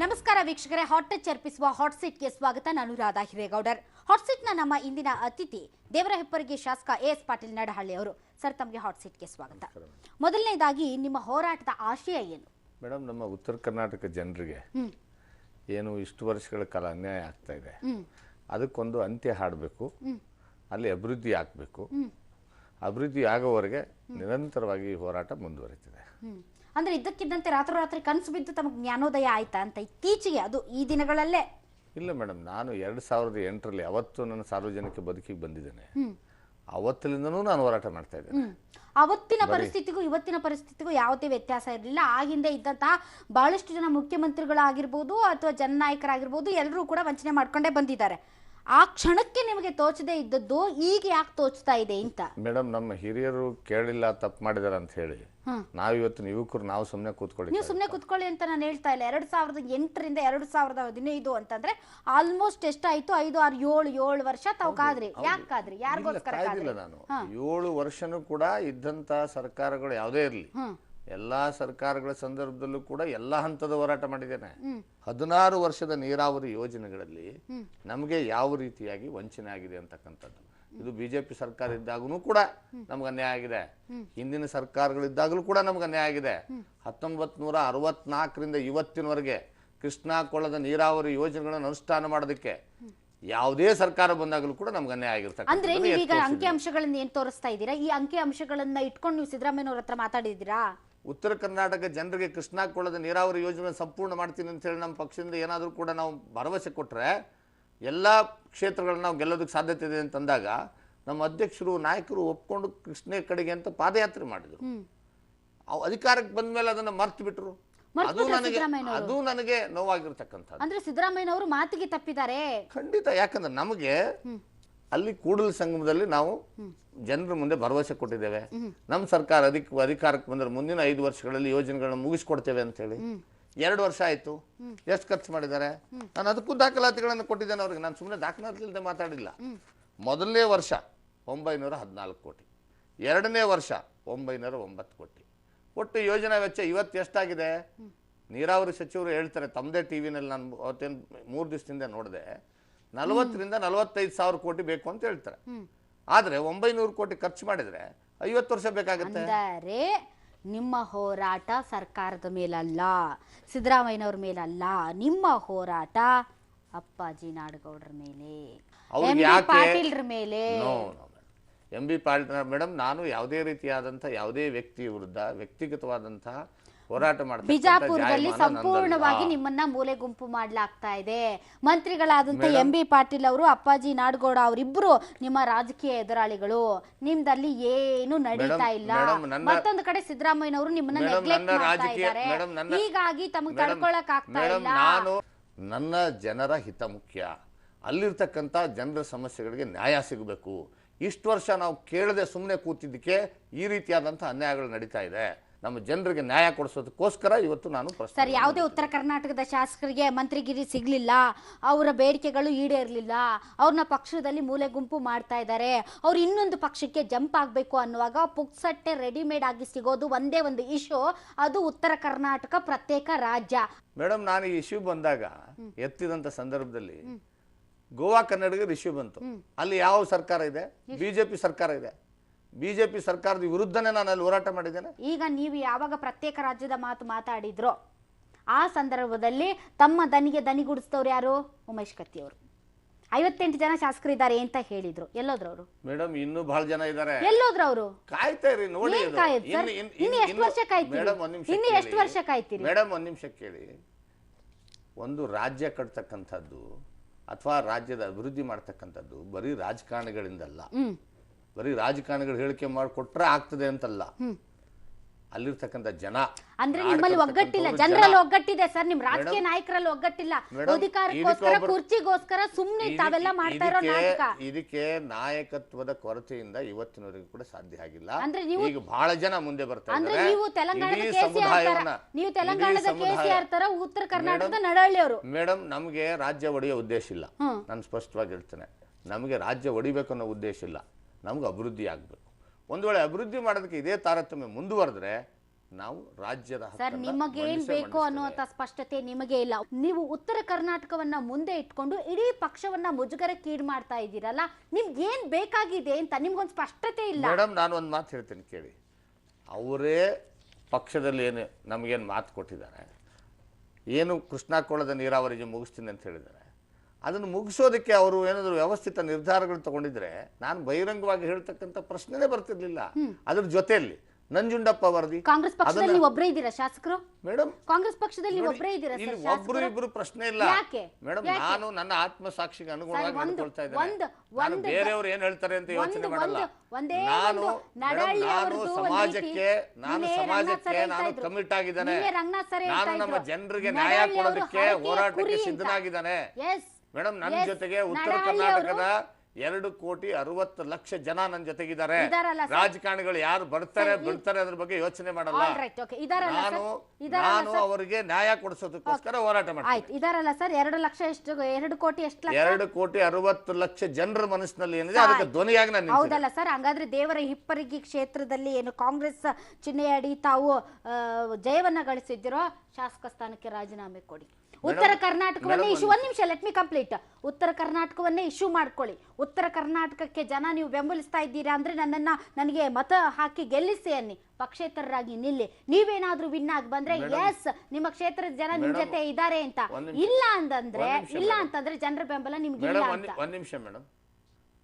ನಮಸ್ಕಾರ ವೀಕ್ಷಕರೇ, hot touch ಅರ್ಪಿಸುವ ಹಾಟ್ ಸೀಟ್ಗೆ ಸ್ವಾಗತ. ನಾನು ರಾಧಾ ಹಿರೇಗೌಡರ್. ಹಾಟ್ ಸೀಟ್ನ ನಮ್ಮ ಇಂದಿನ ಅತಿಥಿ ದೇವರ ಹೆಪ್ಪರಿಗೆ ಶಾಸಕ ಎಸ್ ಪಾಟೀಲ್ ನಡಹಳ್ಳಿ ಅವರು. ಸರ್, ತಮಗೆ ಹಾಟ್ ಸೀಟ್ಗೆ ಸ್ವಾಗತ. ಮೊದಲನೇದಾಗಿ ನಿಮ್ಮ ಹೋರಾಟದ ಆಶಯ ಏನು? ಮೇಡಮ್, ನಮ್ಮ ಉತ್ತರ ಕರ್ನಾಟಕ ಜನರಿಗೆ ಏನು ಇಷ್ಟು ವರ್ಷಗಳ ಕಾಲ ಅನ್ಯಾಯ ಆಗ್ತಾ ಇದೆ, ಅದಕ್ಕೊಂದು ಅಂತ್ಯ ಹಾಡಬೇಕು. ಅಲ್ಲಿ ಅಭಿವೃದ್ಧಿ ಆಗಬೇಕು. ಅಭಿವೃದ್ಧಿ ಆಗೋವರೆಗೆ ನಿರಂತರವಾಗಿ ಹೋರಾಟ ಮುಂದುವರಿತಿದೆ. ಅಂದ್ರೆ ಇದ್ದಕ್ಕಿದ್ದಂತೆ ರಾತ್ರೋರಾತ್ರಿ ಕನಸು ಬಿದ್ದು ತಮಗೆ ಜ್ಞಾನೋದಯ ಆಯ್ತಾ ಅಂತ ಇತ್ತೀಚೆಗೆ, ಅದು ಈ ದಿನಗಳಲ್ಲೇ? ಇಲ್ಲ ಮೇಡಮ್, ನಾನು 2008ರಲ್ಲಿ ಅವತ್ತು ನನ್ನ ಸಾರ್ವಜನಿಕ ಬದುಕಿಗೆ ಬಂದಿದ್ದೇನೆ. ಅವತ್ತಿನಿಂದನೂ ನಾನು ಹೋರಾಟ ಮಾಡ್ತಾ ಇದ್ದೇನೆ. ಅವತ್ತಿನ ಪರಿಸ್ಥಿತಿಗೂ ಇವತ್ತಿನ ಪರಿಸ್ಥಿತಿಗೂ ಯಾವುದೇ ವ್ಯತ್ಯಾಸ ಇರಲಿಲ್ಲ. ಆ ಹಿಂದೆ ಇದ್ದಂತಹ ಬಹಳಷ್ಟು ಜನ ಮುಖ್ಯಮಂತ್ರಿಗಳಾಗಿರ್ಬೋದು ಅಥವಾ ಜನನಾಯಕರಾಗಿರ್ಬೋದು, ಎಲ್ಲರೂ ಕೂಡ ವಂಚನೆ ಮಾಡ್ಕೊಂಡೇ ಬಂದಿದ್ದಾರೆ. ಆ ಕ್ಷಣಕ್ಕೆ ನಿಮಗೆ ತೋಚದೆ ಇದ್ದದ್ದು ಈಗ ಯಾಕೆ ತೋಚ್ತಾ ಇದೆ ಅಂತ? ಮೇಡಮ್, ನಮ್ಮ ಹಿರಿಯರು ಕೇಳಿಲ್ಲ, ತಪ್ಪು ಮಾಡಿದಾರೆ ಅಂತ ಹೇಳಿ ನಾವಿವತ್ತು ಯುವಕರು ನಾವು ಸುಮ್ಮನೆ ಕೂತ್ಕೊಳ್ಳಿ. ನೀವು ಸುಮ್ಮನೆ ಕೂತ್ಕೊಳ್ಳಿ ಅಂತ ನಾನು ಹೇಳ್ತಾ ಇಲ್ಲ. 2008ರಿಂದ 2015 ಅಂತಂದ್ರೆ ಆಲ್ಮೋಸ್ಟ್ ಎಷ್ಟಾಯ್ತು? 5, 6, 7 ವರ್ಷ ತಾವು ಕಾದ್ರಿ. ಯಾಕೆ ಕಾದ್ರಿ? ಯಾರಿಗೋಸ್ಕರ ಕಾದ್ರಿ? ನಾನು 7 ವರ್ಷನೂ ಕೂಡ ಇದ್ದಂತ ಸರ್ಕಾರಗಳು ಯಾವುದೇ ಇರಲಿ, ಎಲ್ಲಾ ಸರ್ಕಾರಗಳ ಸಂದರ್ಭದಲ್ಲೂ ಕೂಡ ಎಲ್ಲಾ ಹಂತದ ಹೋರಾಟ ಮಾಡಿದ್ದೇನೆ. 16 ವರ್ಷದ ನೀರಾವರಿ ಯೋಜನೆಗಳಲ್ಲಿ ನಮಗೆ ಯಾವ ರೀತಿಯಾಗಿ ವಂಚನೆ ಆಗಿದೆ ಅಂತಕ್ಕಂಥದ್ದು, ಇದು ಬಿಜೆಪಿ ಸರ್ಕಾರ ಇದ್ದಾಗೂ ಕೂಡ ನಮ್ಗೆ ಅನ್ಯಾಯ ಆಗಿದೆ. ಹಿಂದಿನ ಸರ್ಕಾರಗಳಿದ್ದಾಗಲೂ ಕೂಡ ನಮ್ಗೆ ಅನ್ಯಾಯ ಆಗಿದೆ. 1964ರಿಂದ ಇವತ್ತಿನವರೆಗೆ ಕೃಷ್ಣಾ ಕೊಳ್ಳದ ನೀರಾವರಿ ಯೋಜನೆಗಳನ್ನು ಅನುಷ್ಠಾನ ಮಾಡೋದಕ್ಕೆ ಯಾವುದೇ ಸರ್ಕಾರ ಬಂದಾಗಲೂ ಕೂಡ ನಮ್ಗೆ ಅನ್ಯಾಯ ಆಗಿರ್ತಕ್ಕಂಥ. ಅಂದ್ರೆ ನೀವೀಗ ಅಂಕಿಅಂಶಗಳನ್ನ ಏನ್ ತೋರಿಸ್ತಾ ಇದ್ದೀರಾ? ಈ ಅಂಕಿಅಂಶಗಳನ್ನ ಇಟ್ಕೊಂಡು ನೀವು ಸಿದ್ದರಾಮಯ್ಯನವ್ರ ಹತ್ರ ಮಾತಾಡಿದ್ದೀರಾ? ಉತ್ತರ ಕರ್ನಾಟಕ ಜನರಿಗೆ ಕೃಷ್ಣಾ ಕೊಳ್ಳದ ನೀರಾವರಿ ಯೋಜನೆ ಸಂಪೂರ್ಣ ಮಾಡ್ತೀನಿ ಅಂತ ಹೇಳಿ ನಮ್ಮ ಪಕ್ಷದಿಂದ ಏನಾದರೂ ಕೂಡ ನಾವು ಭರವಸೆ ಕೊಟ್ಟರೆ ಎಲ್ಲ ಕ್ಷೇತ್ರಗಳನ್ನ ನಾವು ಗೆಲ್ಲೋದಕ್ಕೆ ಸಾಧ್ಯತೆ ಇದೆ ಅಂತಂದಾಗ ನಮ್ಮ ಅಧ್ಯಕ್ಷರು ನಾಯಕರು ಒಪ್ಕೊಂಡು ಕೃಷ್ಣೆ ಕಡೆಗೆ ಅಂತ ಪಾದಯಾತ್ರೆ ಮಾಡಿದ್ರು. ಅಧಿಕಾರಕ್ಕೆ ಬಂದ ಮೇಲೆ ಅದನ್ನ ಮರ್ತು ಬಿಟ್ರು. ಅದು ನನಗೆ ನೋವಾಗಿರ್ತಕ್ಕಂಥದ್ದು. ಅಂದ್ರೆ ಸಿದ್ದರಾಮಯ್ಯನವರು ಮಾತಿಗೆ ತಪ್ಪಿದ್ದಾರೆ ಖಂಡಿತ. ಯಾಕಂದ್ರೆ ನಮಗೆ ಅಲ್ಲಿ ಕೂಡಲ ಸಂಗಮದಲ್ಲಿ ನಾವು ಜನರ ಮುಂದೆ ಭರವಸೆ ಕೊಟ್ಟಿದ್ದೇವೆ, ನಮ್ಮ ಸರ್ಕಾರ ಅಧಿಕಾರಕ್ಕೆ ಬಂದ್ರೆ ಮುಂದಿನ 5 ವರ್ಷಗಳಲ್ಲಿ ಯೋಜನೆಗಳನ್ನ ಮುಗಿಸ್ಕೊಡ್ತೇವೆ ಅಂತ ಹೇಳಿ. 2 ವರ್ಷ ಆಯ್ತು. ಎಷ್ಟು ಖರ್ಚು ಮಾಡಿದ್ದಾರೆ? ನಾನು ಅದಕ್ಕೂ ದಾಖಲಾತಿಗಳನ್ನು ಕೊಟ್ಟಿದ್ದೇನೆ ಅವ್ರಿಗೆ. ನಾನು ಸುಮ್ಮನೆ ದಾಖಲಾತಿ ಇಲ್ಲದೆ ಮಾತಾಡಿಲ್ಲ. ಮೊದಲನೇ ವರ್ಷ 914 ಕೋಟಿ, ಎರಡನೇ ವರ್ಷ 909 ಕೋಟಿ. ಒಟ್ಟು ಯೋಜನಾ ವೆಚ್ಚ ಇವತ್ತು ಎಷ್ಟಾಗಿದೆ? ನೀರಾವರಿ ಸಚಿವರು ಹೇಳ್ತಾರೆ ತಮ್ಮದೇ ಟಿವಿನಲ್ಲಿ, ನಾನು ಅವತ್ತೇನು 3 ದಿವಸದಿಂದ ನೋಡಿದೆ, 40ರಿಂದ 45 ಸಾವಿರ ಕೋಟಿ ಬೇಕು ಅಂತ ಹೇಳ್ತಾರೆ. ಆದ್ರೆ 900 ಕೋಟಿ ಖರ್ಚು ಮಾಡಿದ್ರೆ 50 ವರ್ಷ ಬೇಕಾಗುತ್ತೆ. ಅಂದರೆ ನಿಮ್ಮ ಹೋರಾಟ ಸರ್ಕಾರದ ಮೇಲಲ್ಲ, ಸಿದ್ದರಾಮಯ್ಯನವ್ರ ಮೇಲಲ್ಲ, ನಿಮ್ಮ ಹೋರಾಟ ಅಪ್ಪಾಜಿ ನಾಡಗೌಡರ ಮೇಲೆ, ಪಾಟೀಲ್ರ ಮೇಲೆ. MB ಪಾಟೀಲ್ ಮೇಡಮ್, ನಾನು ಯಾವುದೇ ರೀತಿಯಾದಂಥ ಯಾವುದೇ ವ್ಯಕ್ತಿಯ ವಿರುದ್ಧ ವ್ಯಕ್ತಿಗತವಾದಂತಹ ಹೋರಾಟ ಮಾಡ್ತಾರೆ. ಬಿಜಾಪುರದಲ್ಲಿ ಸಂಪೂರ್ಣವಾಗಿ ನಿಮ್ಮನ್ನ ಮೂಲೆ ಗುಂಪು ಮಾಡ್ಲಾಗ್ತಾ ಇದೆ. ಮಂತ್ರಿಗಳಾದಂತ MB ಪಾಟೀಲ್ ಅವರು, ಅಪ್ಪಾಜಿ ನಾಡಗೌಡ ಅವರಿಬ್ರು ನಿಮ್ಮ ರಾಜಕೀಯ ಎದುರಾಳಿಗಳು. ನಿಮ್ದಲ್ಲಿ ಏನು ನಡೀತಾ ಇಲ್ಲ. ಮತ್ತೊಂದು ಕಡೆ ಸಿದ್ದರಾಮಯ್ಯನವರು ನಿಮ್ಮನ್ನ ನೆಗ್ಲೆಕ್ಟ್ ಮಾಡ್ತಾ ಇದ್ದಾರೆ. ಹೀಗಾಗಿ ತಮಗೆ ತಡ್ಕೊಳಕ್ ಆಗ್ತಾ ಇಲ್ಲ. ನಾನು ನನ್ನ ಜನರ ಹಿತ ಮುಖ್ಯ. ಅಲ್ಲಿರ್ತಕ್ಕಂಥ ಜನರ ಸಮಸ್ಯೆಗಳಿಗೆ ನ್ಯಾಯ ಸಿಗಬೇಕು. ಇಷ್ಟು ವರ್ಷ ನಾವು ಕೇಳದೆ ಸುಮ್ಮನೆ ಕೂತಿದ್ದಕ್ಕೆ ಈ ರೀತಿಯಾದಂಥ ಅನ್ಯಾಯಗಳು ನಡೀತಾ ಇದೆ. ನಮ್ಮ ಜನರಿಗೆ ನ್ಯಾಯ ಕೊಡಿಸೋದಕ್ಕೋಸ್ಕರ ಇವತ್ತು ನಾನು ಸರ್, ಯಾವುದೇ ಉತ್ತರ ಕರ್ನಾಟಕದ ಶಾಸಕರಿಗೆ ಮಂತ್ರಿಗಿರಿ ಸಿಗ್ಲಿಲ್ಲ, ಅವರ ಬೇಡಿಕೆಗಳು ಈಡೇರಲಿಲ್ಲ, ಅವ್ರನ್ನ ಪಕ್ಷದಲ್ಲಿ ಮೂಲೆ ಗುಂಪು ಮಾಡ್ತಾ ಇದ್ದಾರೆ, ಅವ್ರು ಇನ್ನೊಂದು ಪಕ್ಷಕ್ಕೆ ಜಂಪ್ ಆಗಬೇಕು ಅನ್ನುವಾಗ ಪುಕ್ಸಟ್ಟೆ ರೆಡಿಮೇಡ್ ಆಗಿ ಸಿಗೋದು ಒಂದೇ ಒಂದು ಇಶ್ಯೂ, ಅದು ಉತ್ತರ ಕರ್ನಾಟಕ ಪ್ರತ್ಯೇಕ ರಾಜ್ಯ. ಮೇಡಮ್, ನಾನು ಈ ಇಶ್ಯೂ ಬಂದಾಗ ಎತ್ತಿದಂತ ಸಂದರ್ಭದಲ್ಲಿ ಗೋವಾ ಕನ್ನಡಿಗರ ಇಶ್ಯೂ ಬಂತು. ಅಲ್ಲಿ ಯಾವ ಸರ್ಕಾರ ಇದೆ? ಬಿಜೆಪಿ ಸರ್ಕಾರ ಇದೆ. ಬಿಜೆಪಿ ಸರ್ಕಾರದ ವಿರುದ್ಧನೇ ನಾನು ಅಲ್ಲಿ ಹೋರಾಟ ಮಾಡಿದ್ದೇನೆ. ಈಗ ನೀವು ಯಾವಾಗ ಪ್ರತ್ಯೇಕ ರಾಜ್ಯದ ಮಾತು ಮಾತಾಡಿದ್ರೋ ಆ ಸಂದರ್ಭದಲ್ಲಿ ತಮ್ಮ ದನಿಗೆ ದನಿಗೂಡಿಸಿದವ್ರು ಯಾರು? ಉಮೇಶ್ ಕತ್ತಿ ಅವರು. 58 ಜನ ಶಾಸಕರಿದ್ದಾರೆ ಅಂತ ಹೇಳಿದ್ರು. ಎಲ್ಲೋದ್ರು ಅವರು? ಮೇಡಮ್, ಇನ್ನೂ ಬಹಳ ಜನ ಇದ್ದಾರೆ. ಎಲ್ಲೋದ್ರು ಅವರು? ಕಾಯ್ತಾ ಇರಿ, ನೋಡಿ. ಇನ್ನು ಎಷ್ಟು ವರ್ಷ ಕಾಯ್ತೀರಿ? ಇನ್ನು ಎಷ್ಟು ವರ್ಷ ಕಾಯ್ತೀರಿ? ಮೇಡಮ್, 1 ನಿಮಿಷ ಕೇಳಿ. ಒಂದು ರಾಜ್ಯ ಕಟ್ತಕ್ಕಂಥದ್ದು ಅಥವಾ ರಾಜ್ಯದ ಅಭಿವೃದ್ಧಿ ಮಾಡ್ತಕ್ಕಂಥದ್ದು ಬರೀ ರಾಜಕಾರಣಿಗಳಿಂದಲ್ಲ. ಬರೀ ರಾಜಕಾರಣಿಗಳು ಹೇಳಿಕೆ ಮಾಡಿಕೊಟ್ರೆ ಆಗ್ತದೆ ಅಂತಲ್ಲ. ಅಲ್ಲಿರ್ತಕ್ಕಂಥ ಜನ, ಅಂದ್ರೆ ನಿಮ್ಮಲ್ಲಿ ಒಗ್ಗಟ್ಟಿಲ್ಲ, ಜನರಲ್ಲಿ ಒಗ್ಗಟ್ಟಿದೆ ಸರ್, ನಿಮ್ ರಾಜಕೀಯ ನಾಯಕರಲ್ಲಿ ಒಗ್ಗಟ್ಟಿಲ್ಲ. ಅಧಿಕಾರಕ್ಕೋಸ್ಕರ, ಕುರ್ಚಿಗೋಸ್ಕರ ಸುಮ್ಮನೆ ತಾವೆಲ್ಲ ಮಾಡ್ತಾ ಇರೋ ನಾಟಕ. ಇದಕ್ಕೆ ನಾಯಕತ್ವದ ಕೊರತೆಯಿಂದ ಇವತ್ತಿನವರೆಗೂ ಕೂಡ ಸಾಧ್ಯ ಆಗಿಲ್ಲ. ಅಂದ್ರೆ ನೀವು ಈಗ ಬಹಳ ಜನ ಮುಂದೆ ಬರ್ತಾ ಇದ್ದಾರೆ. ನೀವು ತೆಲಂಗಾಣದ KCR ತರ ಉತ್ತರ ಕರ್ನಾಟಕದ ನಡಹಳ್ಳಿ ಅವರು. ಮೇಡಮ್, ನಮ್ಗೆ ರಾಜ್ಯ ಒಡೆಯೋ ಉದ್ದೇಶ ಇಲ್ಲ. ನಾನು ಸ್ಪಷ್ಟವಾಗಿ ಹೇಳ್ತೇನೆ, ನಮಗೆ ರಾಜ್ಯ ಒಡಿಬೇಕು ಅನ್ನೋ ಉದ್ದೇಶ ಇಲ್ಲ. ನಮ್ಗೆ ಅಭಿವೃದ್ಧಿ ಆಗಬೇಕು. ಒಂದು ವೇಳೆ ಅಭಿವೃದ್ಧಿ ಮಾಡೋದಕ್ಕೆ ಇದೇ ತಾರತಮ್ಯ ಮುಂದುವರೆದ್ರೆ ನಾವು ರಾಜ್ಯದ ಸರ್ ನಿಮಗೇನ್ ಬೇಕು ಅನ್ನುವಂತ ಸ್ಪಷ್ಟತೆ ನಿಮಗೆ ಇಲ್ಲ. ನೀವು ಉತ್ತರ ಕರ್ನಾಟಕವನ್ನ ಮುಂದೆ ಇಟ್ಕೊಂಡು ಇಡೀ ಪಕ್ಷವನ್ನ ಮುಜುಗರಕ್ಕೀಡು ಮಾಡ್ತಾ ಇದ್ದೀರಲ್ಲ, ನಿಮ್ಗೆ ಏನ್ ಬೇಕಾಗಿದೆ ಅಂತ ನಿಮ್ಗೊಂದು ಸ್ಪಷ್ಟತೆ ಇಲ್ಲ. ಮೇಡಮ್ ನಾನು ಒಂದು ಮಾತು ಹೇಳ್ತೀನಿ ಕೇಳಿ. ಅವರೇ ಪಕ್ಷದಲ್ಲಿ ಏನು ನಮಗೇನು ಮಾತು ಕೊಟ್ಟಿದ್ದಾರೆ, ಏನು ಕೃಷ್ಣಾಕೋಳದ ನೀರಾವರಿಗೆ ಮುಗಿಸ್ತೀನಿ ಅಂತ ಹೇಳಿದ್ದಾರೆ, ಅದನ್ನು ಮುಗಿಸೋದಕ್ಕೆ ಅವರು ಏನಾದರೂ ವ್ಯವಸ್ಥಿತ ನಿರ್ಧಾರಗಳು ತಗೊಂಡಿದ್ರೆ ನಾನು ಬಹಿರಂಗವಾಗಿ ಹೇಳ್ತಕ್ಕಂಥ ಪ್ರಶ್ನೆನೇ ಬರ್ತಿರ್ಲಿಲ್ಲ. ಅದ್ರ ಜೊತೆಯಲ್ಲಿ ನಂಜುಂಡಪ್ಪ ವರದಿ, ಕಾಂಗ್ರೆಸ್ ಪಕ್ಷದಲ್ಲಿ ಒಬ್ಬರೇ ಇದ್ದೀರಾ ಶಾಸಕರು? ಮೇಡಮ್ ಕಾಂಗ್ರೆಸ್ ಪಕ್ಷದಲ್ಲಿ ಒಬ್ಬರೇ ಇದ್ದೀರಾ? ಇಲ್ಲಿ ಒಬ್ರು ಇಬ್ರು ಪ್ರಶ್ನೆ ಇಲ್ಲ ಮೇಡಮ್. ನಾನು ನನ್ನ ಆತ್ಮಸಾಕ್ಷಿಗೆ ಅನುಗುಣವಾಗಿ ನಡ್ಕೊಳ್ತಾ ಇದ್ದೇನೆ. ನಾನು ಬೇರೆಯವರು ಏನ್ ಹೇಳ್ತಾರೆ ಅಂತ ಯೋಚನೆ ಮಾಡಲ್ಲ. ನಾನು ಸಮಾಜಕ್ಕೆ ನಾನು ಕಮಿಟ್ ಆಗಿದ್ದೇನೆ. ನಾನು ನಮ್ಮ ಜನರಿಗೆ ನ್ಯಾಯ ಕೊಡೋದಕ್ಕೆ ಹೋರಾಟಕ್ಕೆ ಸಿದ್ಧನಾಗಿದ್ದಾನೆ ಮೇಡಮ್. ನನ್ನ ಜೊತೆಗೆ ಉತ್ತರ ಕರ್ನಾಟಕದ 2,60,00,000 ಜನ ನನ್ನ ಜೊತೆಗಿದ್ದಾರೆ. ರಾಜಕಾರಣಿಗಳು ಯಾರು ಬರ್ತಾರೆ ಬಿಡ್ತಾರೆ ಅದ್ರ ಬಗ್ಗೆ ಯೋಚನೆ ಮಾಡಲ್ಲ. ನಾನು ಅವರಿಗೆ ನ್ಯಾಯ ಕೊಡಿಸೋದಕ್ಕೋಸ್ಕರ ಹೋರಾಟ ಮಾಡ್ತೀನಿ. ಇದಾರಲ್ಲ ಸರ್ 2 ಲಕ್ಷ ಎಷ್ಟು 2 ಕೋಟಿ ಎಷ್ಟು 2,60,00,000 ಜನರ ಮನಸ್ಸಿನಲ್ಲಿ ಏನಿದೆ ಅದಕ್ಕೆ ಧ್ವನಿಯಾಗಿ ನಾನು. ಹೌದಲ್ಲ ಸರ್, ಹಂಗಾದ್ರೆ ದೇವರ ಹಿಪ್ಪರಗಿ ಕ್ಷೇತ್ರದಲ್ಲಿ ಏನು ಕಾಂಗ್ರೆಸ್ ಚಿಹ್ನೆಯಡಿ ತಾವು ಜಯವನ್ನ ಗಳಿಸಿದ್ದೀರೋ ಶಾಸಕ ಸ್ಥಾನಕ್ಕೆ ರಾಜೀನಾಮೆ ಕೊಡಿ. ಉತ್ತರ ಕರ್ನಾಟಕವನ್ನೇ ಇಶ್ಯೂ, ಒಂದ್ ನಿಮಿಷ ಲೆಟ್ ಮಿ ಕಂಪ್ಲೀಟ್. ಉತ್ತರ ಕರ್ನಾಟಕವನ್ನೇ ಇಶ್ಯೂ ಮಾಡ್ಕೊಳ್ಳಿ. ಉತ್ತರ ಕರ್ನಾಟಕಕ್ಕೆ ಜನ ನೀವು ಬೆಂಬಲಿಸ್ತಾ ಇದ್ದೀರಾ ಅಂದ್ರೆ ನನಗೆ ಮತ ಹಾಕಿ ಗೆಲ್ಲಿಸಿ ಅನ್ನಿ, ಪಕ್ಷೇತರರಾಗಿ ನಿಲ್ಲಿ. ನೀವೇನಾದ್ರೂ ವಿನ್ ಆಗಿ ಬಂದ್ರೆ ಎಸ್ ನಿಮ್ಮ ಕ್ಷೇತ್ರದ ಜನ ನಿಮ್ ಜೊತೆ ಇದ್ದಾರೆ ಅಂತ, ಇಲ್ಲ ಅಂತಂದ್ರೆ ಜನರ ಬೆಂಬಲ ನಿಮ್ಗೆ ಇಲ್ಲ ಅಂತ. ಒಂದ್ ನಿಮಿಷ ಮೇಡಮ್,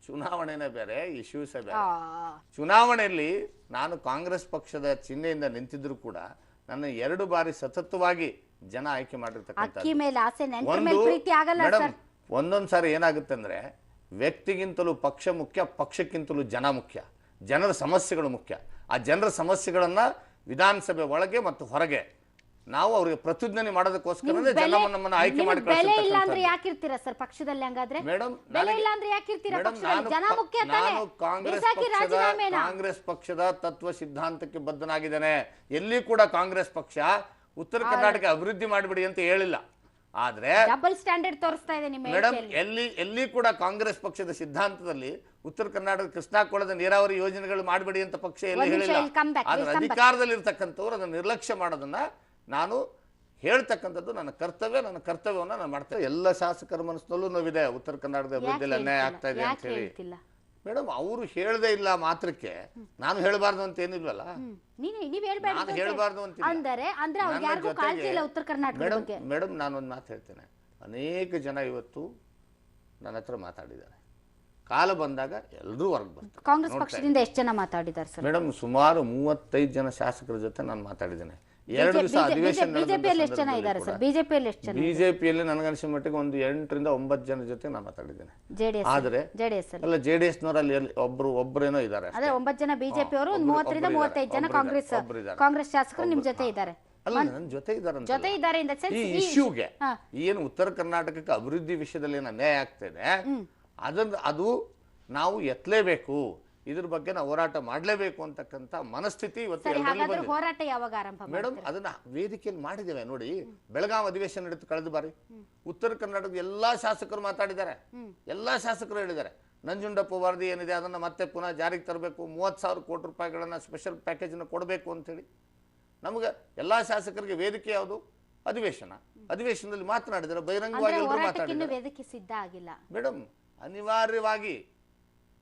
ಚುನಾವಣೆನೇ ಬೇರೆ, ಇಶ್ಯೂಸ್ ಬೇರೆ. ಚುನಾವಣೆಯಲ್ಲಿ ನಾನು ಕಾಂಗ್ರೆಸ್ ಪಕ್ಷದ ಚಿಹ್ನೆಯಿಂದ ನಿಂತಿದ್ರು ಕೂಡ ನನ್ನ 2 ಬಾರಿ ಸತತವಾಗಿ ಜನ ಆಯ್ಕೆ ಮಾಡಿರ್ತಕ್ಕಂಥ ಒಂದೊಂದ್ ಸಾರಿ ಏನಾಗುತ್ತೆ ಅಂದ್ರೆ ವ್ಯಕ್ತಿಗಿಂತಲೂ ಪಕ್ಷ ಮುಖ್ಯ, ಪಕ್ಷಕ್ಕಿಂತಲೂ ಜನ ಮುಖ್ಯ, ಜನರ ಸಮಸ್ಯೆಗಳು ಮುಖ್ಯ. ಆ ಜನರ ಸಮಸ್ಯೆಗಳನ್ನ ವಿಧಾನಸಭೆ ಒಳಗೆ ಮತ್ತು ಹೊರಗೆ ನಾವು ಅವ್ರಿಗೆ ಪ್ರತಿಜ್ಞಾನೆ ಮಾಡೋದಕ್ಕೋಸ್ಕರ ಜನ ನಮ್ಮನ್ನ ಆಯ್ಕೆ ಮಾಡಿ ಕಾಂಗ್ರೆಸ್ ಪಕ್ಷದ ತತ್ವ ಸಿದ್ಧಾಂತಕ್ಕೆ ಬದ್ಧನಾಗಿದ್ದೇನೆ. ಎಲ್ಲಿ ಕೂಡ ಕಾಂಗ್ರೆಸ್ ಪಕ್ಷ ಉತ್ತರ ಕರ್ನಾಟಕ ಅಭಿವೃದ್ಧಿ ಮಾಡಿಬಿಡಿ ಅಂತ ಹೇಳಿಲ್ಲ. ಆದ್ರೆ ಡಬಲ್ ಸ್ಟ್ಯಾಂಡರ್ಡ್ ತೋರಿಸ್ತಾ ಇದೆ ಮೇಡಮ್. ಎಲ್ಲಿ ಕೂಡ ಕಾಂಗ್ರೆಸ್ ಪಕ್ಷದ ಸಿದ್ಧಾಂತದಲ್ಲಿ ಉತ್ತರ ಕರ್ನಾಟಕ ಕೃಷ್ಣಾಕೋಳದ ನೀರಾವರಿ ಯೋಜನೆಗಳು ಮಾಡಬೇಡಿ ಅಂತ ಪಕ್ಷ ಎಲ್ಲಿ ಹೇಳಿಲ್ಲ. ಆದ್ರೆ ಅಧಿಕಾರದಲ್ಲಿ ಇರ್ತಕ್ಕಂಥವ್ರು ಅದನ್ನ ನಿರ್ಲಕ್ಷ್ಯ ಮಾಡೋದನ್ನ ನಾನು ಹೇಳ್ತಕ್ಕಂಥದ್ದು ನನ್ನ ಕರ್ತವ್ಯವನ್ನ ನಾನು ಮಾಡ್ತೇನೆ. ಎಲ್ಲ ಶಾಸಕರ ಮನಸ್ಸಿನಲ್ಲೂ ನೋವಿದೆ, ಉತ್ತರ ಕರ್ನಾಟಕದ ಅಭಿವೃದ್ಧಿಯಲ್ಲಿ ಅನ್ಯಾಯ ಆಗ್ತಾ ಇದೆ ಅಂತ ಹೇಳಿ. ಮೇಡಮ್ ಅವರು ಹೇಳದೇ ಇಲ್ಲ ಮಾತ್ರಕ್ಕೆ ನಾನು ಹೇಳಬಾರ್ದು ಅಂತ ಏನಿಲ್ವಲ್ಲ. ನಾನು ಹೇಳಬಾರ್ದು ಅಂತ ಮೇಡಮ್ ನಾನೊಂದು ಮಾತು ಹೇಳ್ತೇನೆ. ಅನೇಕ ಜನ ಇವತ್ತು ನನ್ನ ಹತ್ರ ಮಾತಾಡಿದ್ದಾರೆ. ಕಾಲ ಬಂದಾಗ ಎಲ್ಲರೂ ಹೊರಗೆ ಬರ್ತಾರೆ. ಕಾಂಗ್ರೆಸ್ ಪಕ್ಷದಿಂದ ಎಷ್ಟು ಜನ ಮಾತಾಡಿದ್ದಾರೆ ಸರ್? ಮೇಡಮ್ ಸುಮಾರು 35 ಜನ ಶಾಸಕರ ಜೊತೆ ನಾನು ಮಾತಾಡಿದ್ದೇನೆ. 2 ದಿವಸ ಅಧಿವೇಶನ. ಬಿಜೆಪಿಯಲ್ಲಿ ನನಗನ್ಸಿದ ಮಟ್ಟಿಗೆ ಒಂದು 8 ರಿಂದ 9 ಜನ ಜೊತೆ ನಾನು ಮಾತಾಡಿದ್ದೇನೆ. ಆದ್ರೆ ಅಲ್ಲ ಜೆಡಿಎಸ್ ನವರಲ್ಲಿ ಒಬ್ಬರೇನೋ ಇದ್ದಾರೆ. 9 ಜನ ಬಿಜೆಪಿ ಅವರು, 30 ರಿಂದ 35 ಜನ ಕಾಂಗ್ರೆಸ್ ಶಾಸಕರು ನಿಮ್ ಜೊತೆ ಇದ್ದಾರೆ. ಅಲ್ಲ ನನ್ನ ಜೊತೆ ಇದ್ದಾರೆ. ಈ ಇಶ್ಯೂಗೆ ಏನು ಉತ್ತರ ಕರ್ನಾಟಕಕ್ಕೆ ಅಭಿವೃದ್ಧಿ ವಿಷಯದಲ್ಲಿ ಏನು ಅನ್ಯಾಯ ಆಗ್ತಿದೆ ಅದು ನಾವು ಎತ್ತಲೇಬೇಕು. ಇದ್ರ ಬಗ್ಗೆ ನಾವು ಹೋರಾಟ ಮಾಡಲೇಬೇಕು ಅಂತಕ್ಕಂಥ ಮನಸ್ಥಿತಿ ಇವತ್ತು ಹೋರಾಟ ಯಾವಾಗ ಆರಂಭ ಮೇಡಮ್ ಅದನ್ನ ವೇದಿಕೆಯಲ್ಲಿ ಮಾಡಿದ್ದೇವೆ ನೋಡಿ. ಬೆಳಗಾವಿ ಅಧಿವೇಶನ ನಡೆದು ಕಳೆದ ಬಾರಿ ಉತ್ತರ ಕರ್ನಾಟಕದ ಎಲ್ಲಾ ಶಾಸಕರು ಮಾತಾಡಿದ್ದಾರೆ. ಎಲ್ಲಾ ಶಾಸಕರು ಹೇಳಿದ್ದಾರೆ ನಂಜುಂಡಪ್ಪ ವರದಿ ಏನಿದೆ ಅದನ್ನ ಮತ್ತೆ ಪುನಃ ಜಾರಿಗೆ ತರಬೇಕು, 30,000 ಕೋಟಿ ರೂಪಾಯಿಗಳನ್ನ ಸ್ಪೆಷಲ್ ಪ್ಯಾಕೇಜ್ ಅನ್ನು ಕೊಡಬೇಕು ಅಂತ ಹೇಳಿ ನಮಗೆ ಎಲ್ಲಾ ಶಾಸಕರಿಗೆ ವೇದಿಕೆ ಯಾವುದು? ಅಧಿವೇಶನದಲ್ಲಿ ಮಾತನಾಡಿದರೆ ಬಹಿರಂಗವಾಗಿ ಎಲ್ಲರೂ ಮಾತಾಡಿದ್ದಾರೆ. ಮೇಡಮ್ ಅನಿವಾರ್ಯವಾಗಿ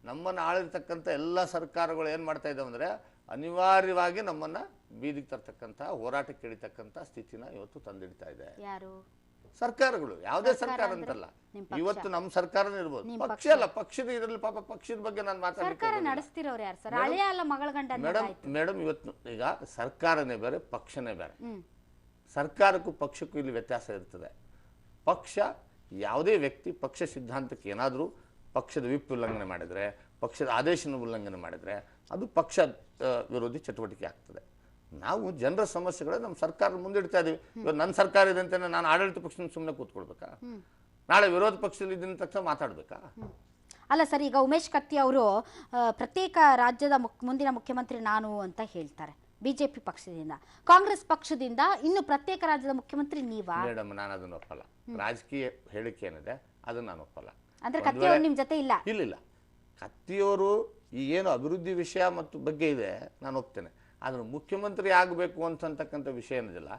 ನಮ್ಮನ್ನು ಆಳಿರ್ತಕ್ಕಂಥ ಎಲ್ಲ ಸರ್ಕಾರಗಳು ಏನು ಮಾಡ್ತಾ ಇದ್ದಾವೆ ಅಂದರೆ ಅನಿವಾರ್ಯವಾಗಿ ನಮ್ಮನ್ನ ಬೀದಿಗೆ ತರ್ತಕ್ಕಂಥ ಹೋರಾಟಕ್ಕೆ ಇಳಿತಕ್ಕಂಥ ಸ್ಥಿತಿನ ಇವತ್ತು ತಂದಿಡ್ತಾ ಇದೆ. ಸರ್ಕಾರಗಳು ಯಾವುದೇ ಸರ್ಕಾರ ಅಂತಲ್ಲ, ಇವತ್ತು ನಮ್ಮ ಸರ್ಕಾರನೇ ಇರ್ಬೋದು, ಪಕ್ಷ ಅಲ್ಲ ಪಕ್ಷದ ಇದರಲ್ಲಿ ಪಾಪ ಪಕ್ಷದ ಬಗ್ಗೆ ನಾನು ಮಾತಾಡ್ತೀನಿ. ಮೇಡಮ್ ಇವತ್ತು ಈಗ ಸರ್ಕಾರನೇ ಬೇರೆ ಪಕ್ಷನೇ ಬೇರೆ. ಸರ್ಕಾರಕ್ಕೂ ಪಕ್ಷಕ್ಕೂ ಇಲ್ಲಿ ವ್ಯತ್ಯಾಸ ಇರ್ತದೆ. ಪಕ್ಷ ಯಾವುದೇ ವ್ಯಕ್ತಿ ಪಕ್ಷ ಸಿದ್ಧಾಂತಕ್ಕೆ ಏನಾದರೂ ಪಕ್ಷದ ವಿಪ್ ಉಲ್ಲಂಘನೆ ಮಾಡಿದರೆ, ಪಕ್ಷದ ಆದೇಶನ ಉಲ್ಲಂಘನೆ ಮಾಡಿದರೆ ಅದು ಪಕ್ಷ ವಿರೋಧಿ ಚಟುವಟಿಕೆ ಆಗ್ತದೆ. ನಾವು ಜನರ ಸಮಸ್ಯೆಗಳೇ ನಮ್ಮ ಸರ್ಕಾರ ಮುಂದಿಡ್ತಾ ಇದೀವಿ. ಇವತ್ತು ನನ್ನ ಸರ್ಕಾರ ಇದೆ ಅಂತ ನಾನು ಆಡಳಿತ ಪಕ್ಷದ ಸುಮ್ಮನೆ ಕೂತ್ಕೊಳ್ಬೇಕಾ? ನಾಳೆ ವಿರೋಧ ಪಕ್ಷದಲ್ಲಿ ಇದ್ದ ತಕ್ಷಣ ಮಾತಾಡ್ಬೇಕಾ? ಅಲ್ಲ ಸರ್, ಈಗ ಉಮೇಶ್ ಕತ್ತಿ ಅವರು ಪ್ರತ್ಯೇಕ ರಾಜ್ಯದ ಮುಂದಿನ ಮುಖ್ಯಮಂತ್ರಿ ನಾನು ಅಂತ ಹೇಳ್ತಾರೆ ಬಿಜೆಪಿ ಪಕ್ಷದಿಂದ. ಕಾಂಗ್ರೆಸ್ ಪಕ್ಷದಿಂದ ಇನ್ನು ಪ್ರತ್ಯೇಕ ರಾಜ್ಯದ ಮುಖ್ಯಮಂತ್ರಿ ನೀವಾ? ಮೇಡಮ್ ನಾನು ಅದನ್ನು ಒಪ್ಪಲ್ಲ. ರಾಜಕೀಯ ಹೇಳಿಕೆ ಏನಿದೆ ಅದನ್ನ ನಾನು ಒಪ್ಪಲ್ಲ. ಅಂದ್ರೆ ಕತ್ತಿಯವರು ನಿಮ್ ಜೊತೆ ಇಲ್ಲ? ಇಲ್ಲ, ಕತ್ತಿಯವರು ಈ ಏನು ಅಭಿವೃದ್ಧಿ ವಿಷಯ ಮತ್ತು ಬಗ್ಗೆ ಇದೆ ನಾನು ಒಪ್ತೇನೆ. ಆದ್ರೆ ಮುಖ್ಯಮಂತ್ರಿ ಆಗಬೇಕು ಅಂತಕ್ಕಂಥ ವಿಷಯ ಏನಿದಿಲ್ಲ,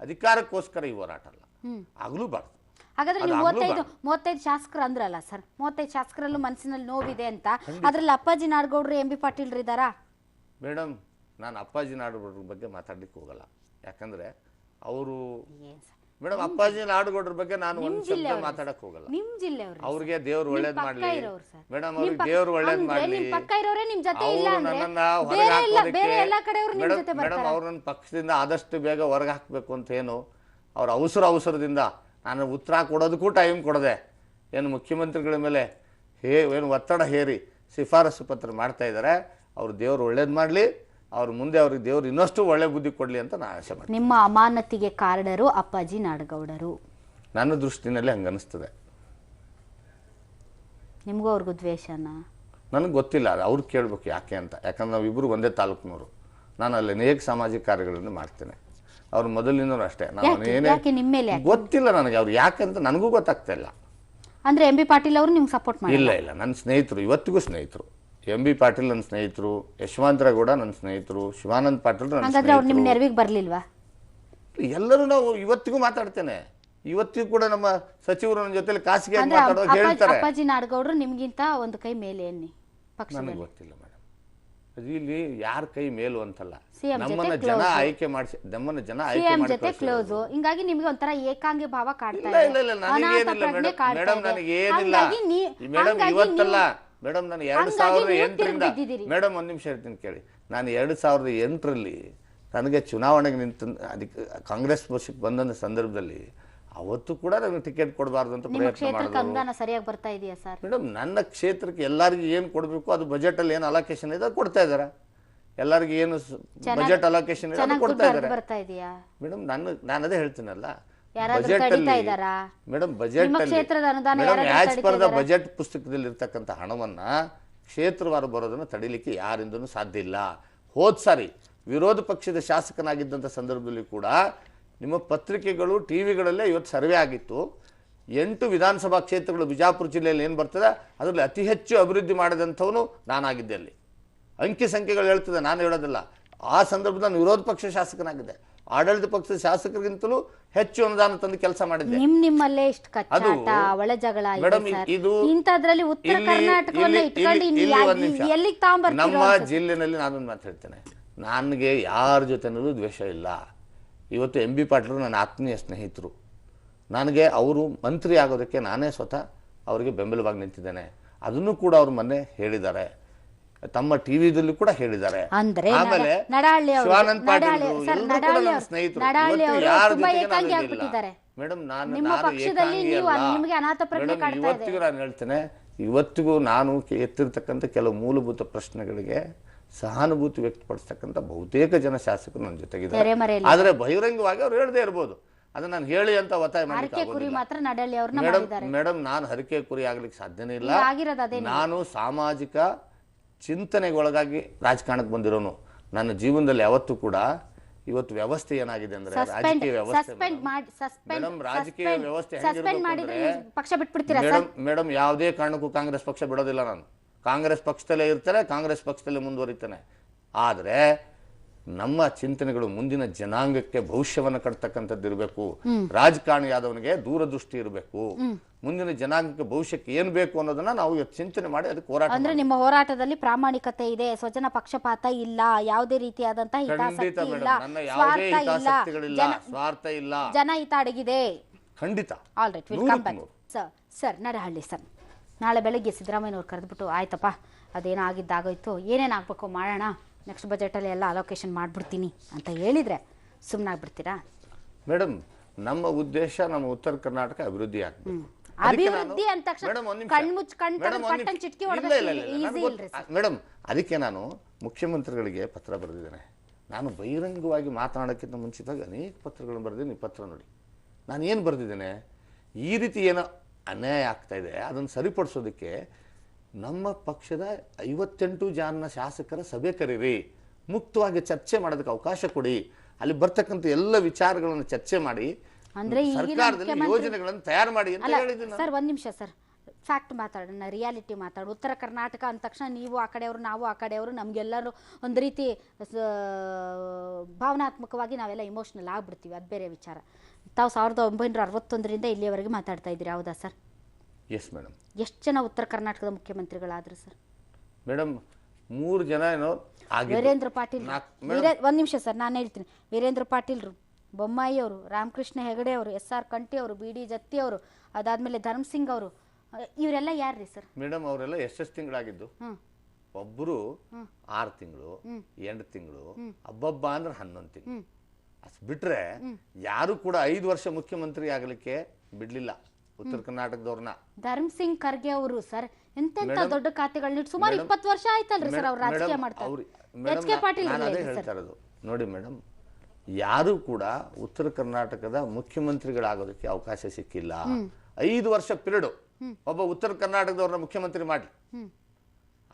ಅಧಿಕಾರಕ್ಕೋಸ್ಕರ ಈ ಹೋರಾಟ ಅಲ್ಲ, ಆಗ್ಲೂಬಾರ್ದು. ಹಾಗಾದ್ರೆ ನೀವು 35 ಶಾಸಕರು ಅಂದ್ರಲ್ಲ ಸರ್, 35 ಶಾಸಕರಲ್ಲೂ ಮನಸ್ಸಿನಲ್ಲಿ ನೋವಿದೆ ಅಂತ, ಅದ್ರಲ್ಲಿ ಅಪ್ಪಾಜಿ ನಾಡಗೌಡರು ಎಂ ಬಿ ಪಾಟೀಲ್ ಇದ್ದಾರಾ? ಮೇಡಮ್, ನಾನು ಅಪ್ಪಾಜಿ ನಾಡಗೌಡರ ಬಗ್ಗೆ ಮಾತಾಡ್ಲಿಕ್ಕೆ ಹೋಗಲ್ಲ. ಯಾಕಂದ್ರೆ ಅವರು ಮೇಡಮ್ ಅಪ್ಪಾಜಿ ನಾಡಗೌಡರ ಬಗ್ಗೆ ನಾನು ಒಂದ್ ಶಬ್ದ ಮಾತಾಡಕ್ ಹೋಗಲ್ಲ. ನಿಮ್ ಜಿಲ್ಲೆ ಅವ್ರಿಗೆ ದೇವ್ರು ಒಳ್ಳೇದ್ ಮಾಡ್ಲಿ ಮೇಡಮ್, ಅವ್ರಿಗೆ ದೇವ್ರು ಒಳ್ಳೇದ್ ಮಾಡ್ಲಿ. ಮೇಡಮ್ ಅವ್ರನ್ನ ಪಕ್ಷದಿಂದ ಆದಷ್ಟು ಬೇಗ ಹೊರಗೆ ಹಾಕ್ಬೇಕು ಅಂತ ಏನು ಅವ್ರ ಅವಸರದಿಂದ ನಾನು ಉತ್ತರ ಕೊಡೋದಕ್ಕೂ ಟೈಮ್ ಕೊಡದೆ ಏನು ಮುಖ್ಯಮಂತ್ರಿಗಳ ಮೇಲೆ ಏನು ಒತ್ತಡ ಹೇರಿ ಶಿಫಾರಸು ಪತ್ರ ಮಾಡ್ತಾ ಇದ್ದಾರೆ. ಅವ್ರು ದೇವ್ರು ಒಳ್ಳೇದ್ ಮಾಡ್ಲಿ, ಅವ್ರ ಮುಂದೆ ಅವ್ರಿಗೆ ದೇವ್ರು ಇನ್ನಷ್ಟು ಒಳ್ಳೆ ಬುದ್ಧಿ ಕೊಡ್ಲಿ ಅಂತ ನಾನು ಆಶೆ ಮಾಡ್ತೀನಿ. ನಿಮ್ಮ ಅಮಾನತಿಗೆ ಕಾರಣರು ಅಪ್ಪಾಜಿ ನಾಡಗೌಡರು ನನ್ನ ದೃಷ್ಟಿನಲ್ಲಿ ಹಂಗನಿಸ್ತದೆ. ನಿಮಗೂ ಅವ್ರಿಗೂ ದ್ವೇಷನ? ನನಗೆ ಗೊತ್ತಿಲ್ಲ, ಅವ್ರು ಕೇಳ್ಬೇಕು ಯಾಕೆ ಅಂತ. ಯಾಕಂದ್ರೆ ನಾವಿಬ್ಬರು ಒಂದೇ ತಾಲೂಕಿನವರು. ನಾನು ಅಲ್ಲಿ ಅನೇಕ ಸಾಮಾಜಿಕ ಕಾರ್ಯಗಳನ್ನು ಮಾಡ್ತೇನೆ. ಅವ್ರು ಮೊದಲಿನವರು ಅಷ್ಟೇ. ನಾನು ಗೊತ್ತಿಲ್ಲ ನನಗೆ ಅವ್ರು ಯಾಕಂತ ನನಗೂ ಗೊತ್ತಾಗ್ತಾ ಇಲ್ಲ. ಅಂದ್ರೆ ಎಂ ಬಿ ಪಾಟೀಲ್ ಅವರು ನಿಮ್ಗೆ ಸಪೋರ್ಟ್ ಮಾಡಿ? ಇಲ್ಲ, ನನ್ನ ಸ್ನೇಹಿತರು, ಇವತ್ತಿಗೂ ಸ್ನೇಹಿತರು. ಎಂ ಬಿ ಪಾಟೀಲ್ ನನ್ನ ಸ್ನೇಹಿತರು, ಯಶವಂತರಗೌಡ ನನ್ನ ಸ್ನೇಹಿತರು, ಶಿವಾನಂದ ಪಾಟೀಲ್ ನನ್ನ ನಿಮ್ ನೆರವಿಗೆ ಬರ್ಲಿಲ್ವಾ? ಎಲ್ಲರೂ ನಾವು ಇವತ್ತಿಗೂ ಮಾತಾಡ್ತೇನೆ. ಇವತ್ತಿಗೂ ಕೂಡ ನಮ್ಮ ಸಚಿವರು ನನ್ನ ಜೊತೆ ಖಾಸಗಿ ಮಾತಾಡೋದು ಹೇಳ್ತಾರೆ. ಅಪ್ಪಾಜಿ ನಾಡಗೌಡರು ನಿಮ್ಗಿಂತ ಒಂದು ಕೈ ಮೇಲೆ ಎನ್ನಿ ಪಕ್ಷದಲ್ಲಿ? ನನಗೆ ಗೊತ್ತಿಲ್ಲ ಮೇಡಮ್, ಇಲ್ಲಿ ಯಾರ ಕೈ ಮೇಲು ಅಂತಲ್ಲ, ನಮ್ಮನ್ನ ಜನ ಆಯ್ಕೆ ಮಾಡಿಸಿ, ನಮ್ಮನ್ನ ಜನ ಆಯ್ಕೆ ಮಾಡಿ ಕ್ಲೋಸ್. ಹಿಂಗಾಗಿ ನಿಮ್ಗೆ ಒಂಥರ ಏಕಾಂಗಿ ಭಾವ ಕಾಡ್ತಾ ಇದೆ. ಇಲ್ಲ, ನನಗೇನಿಲ್ಲ ಮೇಡಮ್, ನನಗೇನಿಲ್ಲ ಮೇಡಮ್. ಇವತ್ತಲ್ಲ ಮೇಡಮ್, ನಾನು 2008ರಿಂದ ಮೇಡಮ್ ಒಂದ್ ನಿಮಿಷ ಹೇಳ್ತೀನಿ ಕೇಳಿ. ನಾನು 2008ರಲ್ಲಿ ನನಗೆ ಚುನಾವಣೆಗೆ ನಿಂತ ಅದಕ್ಕೆ ಕಾಂಗ್ರೆಸ್ ಪಕ್ಷಕ್ಕೆ ಬಂದ ಸಂದರ್ಭದಲ್ಲಿ ಅವತ್ತು ಕೂಡ ನನಗೆ ಟಿಕೆಟ್ ಕೊಡಬಾರ್ದು ಅಂತ ಪ್ರಯತ್ನ ಮಾಡಿದ್ರು. ಸರಿಯಾಗಿ ಬರ್ತಾ ಇದೆಯಾ ಸರ್? ಮೇಡಮ್, ನನ್ನ ಕ್ಷೇತ್ರಕ್ಕೆ ಎಲ್ಲರಿಗೂ ಏನು ಕೊಡಬೇಕು ಅದು ಬಜೆಟ್ ಅಲ್ಲಿ ಏನು ಅಲೋಕೇಶನ್ ಇದೆ ಕೊಡ್ತಾ ಇದ್ದಾರೆ. ಎಲ್ಲರಿಗೂ ಏನು ಬಜೆಟ್ ಅಲೋಕೇಶನ್ ಇದೆ ಅದು ಕೊಡ್ತಾ ಇದ್ದಾರೆ ಮೇಡಮ್. ನಾನು ಅದೇ ಹೇಳ್ತೀನಲ್ಲ, ಬಜೆಟ್ ಅಲ್ಲಿ ಮೇಡಮ್, ಬಜೆಟ್ ಅಲ್ಲಿ ಆಸ್ ಪರ್ ದ ಬಜೆಟ್ ಪುಸ್ತಕದಲ್ಲಿ ಇರ್ತಕ್ಕಂಥ ಹಣವನ್ನ ಕ್ಷೇತ್ರವಾರು ಬರೋದನ್ನ ತಡಿಲಿಕ್ಕೆ ಯಾರಿಂದನೂ ಸಾಧ್ಯ ಇಲ್ಲ. ಹೋದ್ ಸಾರಿ ವಿರೋಧ ಪಕ್ಷದ ಶಾಸಕನಾಗಿದ್ದಂಥ ಸಂದರ್ಭದಲ್ಲಿ ಕೂಡ ನಿಮ್ಮ ಪತ್ರಿಕೆಗಳು ಟಿವಿಗಳಲ್ಲೇ ಇವತ್ತು ಸರ್ವೆ ಆಗಿತ್ತು. 8 ವಿಧಾನಸಭಾ ಕ್ಷೇತ್ರಗಳು ಬಿಜಾಪುರ ಜಿಲ್ಲೆಯಲ್ಲಿ ಏನು ಬರ್ತದೆ ಅದರಲ್ಲಿ ಅತಿ ಹೆಚ್ಚು ಅಭಿವೃದ್ಧಿ ಮಾಡಿದಂಥವನು ನಾನಾಗಿದ್ದೆ. ಅಲ್ಲಿ ಅಂಕಿ ಸಂಖ್ಯೆಗಳು ಹೇಳ್ತದೆ, ನಾನು ಹೇಳೋದಿಲ್ಲ. ಆ ಸಂದರ್ಭದಲ್ಲಿ ನಾನು ವಿರೋಧ ಪಕ್ಷ ಶಾಸಕನಾಗಿದ್ದೆ. ಆಡಳಿತ ಪಕ್ಷದ ಶಾಸಕರಿಗಿಂತಲೂ ಹೆಚ್ಚು ಅನುದಾನ ತಂದು ಕೆಲಸ ಮಾಡಿದ್ದೆ. ನಿಮ್ಮಲ್ಲೇ ಇಷ್ಟು ಕಚ್ಚಾಟ ಒಳ ಜಗಳ ಇದು ಇಂತದ್ರಲ್ಲಿ ಉತ್ತರ ಕರ್ನಾಟಕವನ್ನ ಇಟ್ಕೊಂಡು ಎಲ್ಲಿಗೆ ತಗೊಂಡ್ಬರ್ತೀರೋ? ನಮ್ಮ ಜಿಲ್ಲೆನಲ್ಲಿ ನಾನೊಂದು ಮಾತು ಹೇಳ್ತೇನೆ, ನನಗೆ ಯಾರ ಜೊತೆನೂ ದ್ವೇಷ ಇಲ್ಲ. ಇವತ್ತು ಎಂ ಬಿ ಪಾಟೀಲ್ ನನ್ನ ಆತ್ಮೀಯ ಸ್ನೇಹಿತರು. ನನಗೆ ಅವರು ಮಂತ್ರಿ ಆಗೋದಕ್ಕೆ ನಾನೇ ಸ್ವತಃ ಅವರಿಗೆ ಬೆಂಬಲವಾಗಿ ನಿಂತಿದ್ದೇನೆ. ಅದನ್ನು ಕೂಡ ಅವ್ರು ಮೊನ್ನೆ ಹೇಳಿದ್ದಾರೆ, ತಮ್ಮ ಟಿವಿದಲ್ಲಿ ಕೂಡ ಹೇಳಿದ್ದಾರೆ. ಆಮೇಲೆ ಶಿವಾನಂದ ಪಾಟೀಲ್ ಸ್ನೇಹಿತರು ಮೇಡಮ್. ಇವತ್ತಿಗೂ ನಾನು ಹೇಳ್ತೇನೆ, ಇವತ್ತಿಗೂ ನಾನು ಎತ್ತಿರ್ತಕ್ಕಂಥ ಕೆಲವು ಮೂಲಭೂತ ಪ್ರಶ್ನೆಗಳಿಗೆ ಸಹಾನುಭೂತಿ ವ್ಯಕ್ತಪಡಿಸ್ತಕ್ಕಂಥ ಬಹುತೇಕ ಜನ ಶಾಸಕರು ನನ್ನ ಜೊತೆಗಿದ್ದಾರೆ. ಆದ್ರೆ ಬಹಿರಂಗವಾಗಿ ಅವ್ರು ಹೇಳದೇ ಇರ್ಬೋದು, ಅದನ್ನ ನಾನು ಹೇಳಿ ಅಂತ ಒತ್ತಾಯ ಮಾಡಲಿಕ್ಕೆ ಮೇಡಮ್, ನಾನು ಹರಕೆ ಕುರಿ ಆಗ್ಲಿಕ್ಕೆ ಸಾಧ್ಯನೇ ಇಲ್ಲ. ನಾನು ಸಾಮಾಜಿಕ ಚಿಂತನೆಗೊಳಗಾಗಿ ರಾಜಕಾರಣಕ್ಕೆ ಬಂದಿರೋನು. ನನ್ನ ಜೀವನದಲ್ಲಿ ಯಾವತ್ತೂ ಕೂಡ ಇವತ್ತು ವ್ಯವಸ್ಥೆ ಏನಾಗಿದೆ ಅಂದ್ರೆ ರಾಜಕೀಯ ವ್ಯವಸ್ಥೆ ಮೇಡಮ್, ರಾಜಕೀಯ ವ್ಯವಸ್ಥೆ ಮೇಡಮ್, ಯಾವುದೇ ಕಾರಣಕ್ಕೂ ಕಾಂಗ್ರೆಸ್ ಪಕ್ಷ ಬಿಡೋದಿಲ್ಲ. ನಾನು ಕಾಂಗ್ರೆಸ್ ಪಕ್ಷದಲ್ಲೇ ಇರ್ತಾರೆ, ಕಾಂಗ್ರೆಸ್ ಪಕ್ಷದಲ್ಲೇ ಮುಂದುವರಿತಾನೆ. ಆದರೆ ನಮ್ಮ ಚಿಂತನೆಗಳು ಮುಂದಿನ ಜನಾಂಗಕ್ಕೆ ಭವಿಷ್ಯವನ್ನು ಕಟ್ತಕ್ಕಂಥದ್ದು ಇರಬೇಕು. ರಾಜಕಾರಣಿಯಾದವನಿಗೆ ದೂರದೃಷ್ಟಿ ಇರಬೇಕು. ಮುಂದಿನ ಜನಾಂಗಕ್ಕೆ ಭವಿಷ್ಯಕ್ಕೆ ಏನ್ ಬೇಕು ಅನ್ನೋದನ್ನ ನಾವು ಚಿಂತನೆ ಮಾಡಿ ಅದಕ್ಕೆ ಹೋರಾಟ. ಅಂದ್ರೆ ನಿಮ್ಮ ಹೋರಾಟದಲ್ಲಿ ಪ್ರಾಮಾಣಿಕತೆ ಇದೆ, ಸ್ವಜನ ಪಕ್ಷಪಾತ ಇಲ್ಲ, ಯಾವುದೇ ರೀತಿಯಾದಂತಹ ಹಿತಾಸಕ್ತಿ ಇಲ್ಲ, ಸ್ವಾರ್ಥ ಇಲ್ಲ, ಜನಹಿತ ಅಡಗಿದೆ. ಖಂಡಿತ. All right, will come back. Sir Nadahalli sir, ನಾಳೆ ಬೆಳಗ್ಗೆ ಸಿದ್ದರಾಮಯ್ಯನವ್ರು ಕರೆದ್ಬಿಟ್ಟು ಆಯ್ತಪ್ಪ ಅದೇನಾಗಿದ್ದಾಗೋಯ್ತು, ಏನೇನು ಆಗಬೇಕು ಮಾಡೋಣ, ನೆಕ್ಸ್ಟ್ ಬಜೆಟಲ್ಲಿ ಎಲ್ಲ ಅಲೋಕೇಶನ್ ಮಾಡಿಬಿಡ್ತೀನಿ ಅಂತ ಹೇಳಿದರೆ ಸುಮ್ಮನಾಗ್ಬಿಡ್ತೀರಾ? ಮೇಡಮ್, ನಮ್ಮ ಉದ್ದೇಶ ನಮ್ಮ ಉತ್ತರ ಕರ್ನಾಟಕ ಅಭಿವೃದ್ಧಿ ಆಗಬೇಕು. ಅಭಿವೃದ್ಧಿ ಅಂತ ತಕ್ಷಣ ಮೇಡಮ್, ಅದಕ್ಕೆ ನಾನು ಮುಖ್ಯಮಂತ್ರಿಗಳಿಗೆ ಪತ್ರ ಬರೆದಿದ್ದೇನೆ. ನಾನು ಬಹಿರಂಗವಾಗಿ ಮಾತನಾಡೋಕ್ಕಿಂತ ಮುಂಚಿತವಾಗಿ ಅನೇಕ ಪತ್ರಗಳನ್ನು ಬರೆದಿದ್ದೀನಿ. ಪತ್ರ ನೋಡಿ ನಾನು ಏನು ಬರೆದಿದ್ದೇನೆ, ಈ ರೀತಿ ಏನೋ ಅನ್ಯಾಯ ಆಗ್ತಾ ಇದೆ ಅದನ್ನು ಸರಿಪಡಿಸೋದಕ್ಕೆ ನಮ್ಮ ಪಕ್ಷದ 58 ಜನ ಶಾಸಕರ ಸಭೆ ಕರೀರಿ, ಮುಕ್ತವಾಗಿ ಚರ್ಚೆ ಮಾಡೋದಕ್ಕೆ ಅವಕಾಶ ಕೊಡಿ, ಅಲ್ಲಿ ಬರ್ತಕ್ಕಂಥ ಎಲ್ಲ ವಿಚಾರಗಳನ್ನು ಚರ್ಚೆ ಮಾಡಿ ಸರ್ಕಾರದಲ್ಲಿ ಯೋಜನೆಗಳನ್ನು ತಯಾರು ಮಾಡಿ ಅಂತ ಹೇಳಿದ್ದೀನಿ. ಸರ್ ಒಂದ್ ನಿಮಿಷ ಸರ್, ಫ್ಯಾಕ್ಟ್ ಮಾತಾಡೋಣ, ರಿಯಾಲಿಟಿ ಮಾತಾಡೋಣ. ಉತ್ತರ ಕರ್ನಾಟಕ ಅಂದ ತಕ್ಷಣ ನೀವು ಆ ಕಡೆಯವರು, ನಾವು ಆ ಕಡೆಯವರು, ನಮಗೆಲ್ಲರೂ ಒಂದು ರೀತಿ ಭಾವನಾತ್ಮಕವಾಗಿ ನಾವೆಲ್ಲ ಇಮೋಷ್ನಲ್ ಆಗ್ಬಿಡ್ತೀವಿ, ಅದು ಬೇರೆ ವಿಚಾರ. ತಾವು 1961ರಿಂದ ಇಲ್ಲಿಯವರೆಗೆ ಮಾತಾಡ್ತಾ ಇದ್ದೀರಿ, ಹೌದಾ ಸರ್? Yes madam. ಎಷ್ಟು ಜನ ಉತ್ತರ ಕರ್ನಾಟಕದ ಮುಖ್ಯಮಂತ್ರಿಗಳಾದ್ರು ಸರ್? ಮೇಡಮ್ 3 ಜನ ಏನೋ ವೀರೇಂದ್ರ ಪಾಟೀಲ್. ಒಂದು ನಿಮಿಷ ಸರ್, ನಾನು ಹೇಳ್ತೀನಿ. ವೀರೇಂದ್ರ ಪಾಟೀಲ್ರು, ಬೊಮ್ಮಾಯಿ ಅವರು, ರಾಮಕೃಷ್ಣ ಹೆಗಡೆ ಅವರು, SR ಕಂಠಿ ಅವರು, BD ಜತ್ತಿ ಅವರು, ಅದಾದ್ಮೇಲೆ ಧರ್ಮಸಿಂಗ್ ಅವರು, ಇವರೆಲ್ಲ ಯಾರ್ರಿ ಸರ್? ಮೇಡಮ್ ಅವರೆಲ್ಲ ಎಷ್ಟು ತಿಂಗಳಾಗಿದ್ದು? ಒಬ್ಬರು 6 ತಿಂಗಳು, 8 ತಿಂಗಳು, ಹಬ್ಬಬ್ಬ ಅಂದ್ರೆ 11 ತಿಂಗಳು. ಅಷ್ಟು ಬಿಟ್ರೆ ಯಾರು ಕೂಡ 5 ವರ್ಷ ಮುಖ್ಯಮಂತ್ರಿ ಆಗಲಿಕ್ಕೆ ಬಿಡ್ಲಿಲ್ಲ ಉತ್ತರ ಕರ್ನಾಟಕದವ್ರನ್ನ. ಧರ್ಮಸಿಂಗ್ ಖರ್ಗೆ ಅವರು ಸರ್ ಎಂತೆಂತ ದೊಡ್ಡ ಖಾತೆಗಳನ್ನ ಸುಮಾರು 20 ವರ್ಷ ಆಯ್ತಲ್ರಿ ಸರ್ ಅವ್ರು ರಾಜಕೀಯ ಮಾಡ್ತಾರೆ. HK ಪಾಟೀಲ್ ಅದೇ ಹೇಳ್ತಾ ಇರೋದು. ನೋಡಿ ಮೇಡಮ್, ಯಾರು ಕೂಡ ಉತ್ತರ ಕರ್ನಾಟಕದ ಮುಖ್ಯಮಂತ್ರಿಗಳಾಗೋದಕ್ಕೆ ಅವಕಾಶ ಸಿಕ್ಕಿಲ್ಲ. 5 ವರ್ಷ ಪಿರಿಯಡ್ ಒಬ್ಬ ಉತ್ತರ ಕರ್ನಾಟಕದವ್ರನ್ನ ಮುಖ್ಯಮಂತ್ರಿ ಮಾಡಿ,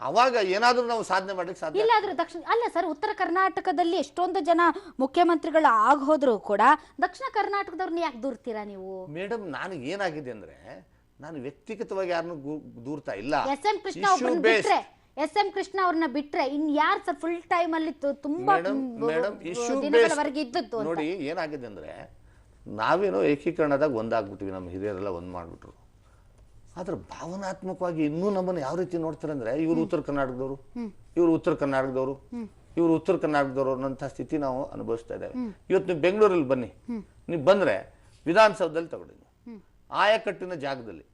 ಅವಾಗ ಏನಾದ್ರೂ ನಾವು ಸಾಧನೆ ಮಾಡ್ಲಿಕ್ಕೆ ಸಾಧ್ಯ. ಇಲ್ಲಾದ್ರೂ ದಕ್ಷಿಣ ಅಲ್ಲ ಸರ್, ಉತ್ತರ ಕರ್ನಾಟಕದಲ್ಲಿ ಎಷ್ಟೊಂದು ಜನ ಮುಖ್ಯಮಂತ್ರಿಗಳು ಆಗೋದ್ರು ಕೂಡ ದಕ್ಷಿಣ ಕರ್ನಾಟಕದವ್ರನ್ನ ಯಾಕೆ ದೂರ್ತೀರಾ ನೀವು? ಮೇಡಮ್, ನನಗೆ ಏನಾಗಿದೆ ಅಂದ್ರೆ, ನಾನು ವ್ಯಕ್ತಿಗತವಾಗಿ ಯಾರನ್ನು ದೂರ್ತಾ ಇಲ್ಲ. SM ಕೃಷ್ಣ ಅವ್ರನ್ನ ಬಿಟ್ರೆ ಇನ್ ಯಾರು ಸರ್ ಫುಲ್ ಟೈಮ್ ಅಲ್ಲಿ ತುಂಬಾ ದಿನಗಳವರೆಗೆ ಇದ್ದದ್ದು? ನೋಡಿ ಏನಾಗಿದೆ ಅಂದ್ರೆ, ನಾವೇನೋ ಏಕೀಕರಣದಾಗ ಒಂದಾಗ್ಬಿಟ್ಟಿವಿ, ನಮ್ಮ ಹಿರಿಯರೆಲ್ಲ ಒಂದ್ ಮಾಡ್ಬಿಟ್ರು. ಆದ್ರೆ ಭಾವನಾತ್ಮಕವಾಗಿ ಇನ್ನೂ ನಮ್ಮನ್ನು ಯಾವ ರೀತಿ ನೋಡ್ತಾರೆ ಅಂದ್ರೆ, ಇವರು ಉತ್ತರ ಕರ್ನಾಟಕದವರು, ಇವರು ಉತ್ತರ ಕರ್ನಾಟಕದವರು, ಇವರು ಉತ್ತರ ಕರ್ನಾಟಕದವರು ಅನ್ನೋಂಥ ಸ್ಥಿತಿ ನಾವು ಅನುಭವಿಸ್ತಾ ಇದ್ದೇವೆ. ಇವತ್ತು ನೀವು ಬೆಂಗಳೂರಲ್ಲಿ ಬನ್ನಿ, ನೀವು ಬಂದ್ರೆ ವಿಧಾನಸೌಧದಲ್ಲಿ ತಗೊಳ್ಳಿ, ಆಯಕಟ್ಟಿನ ಜಾಗದಲ್ಲಿ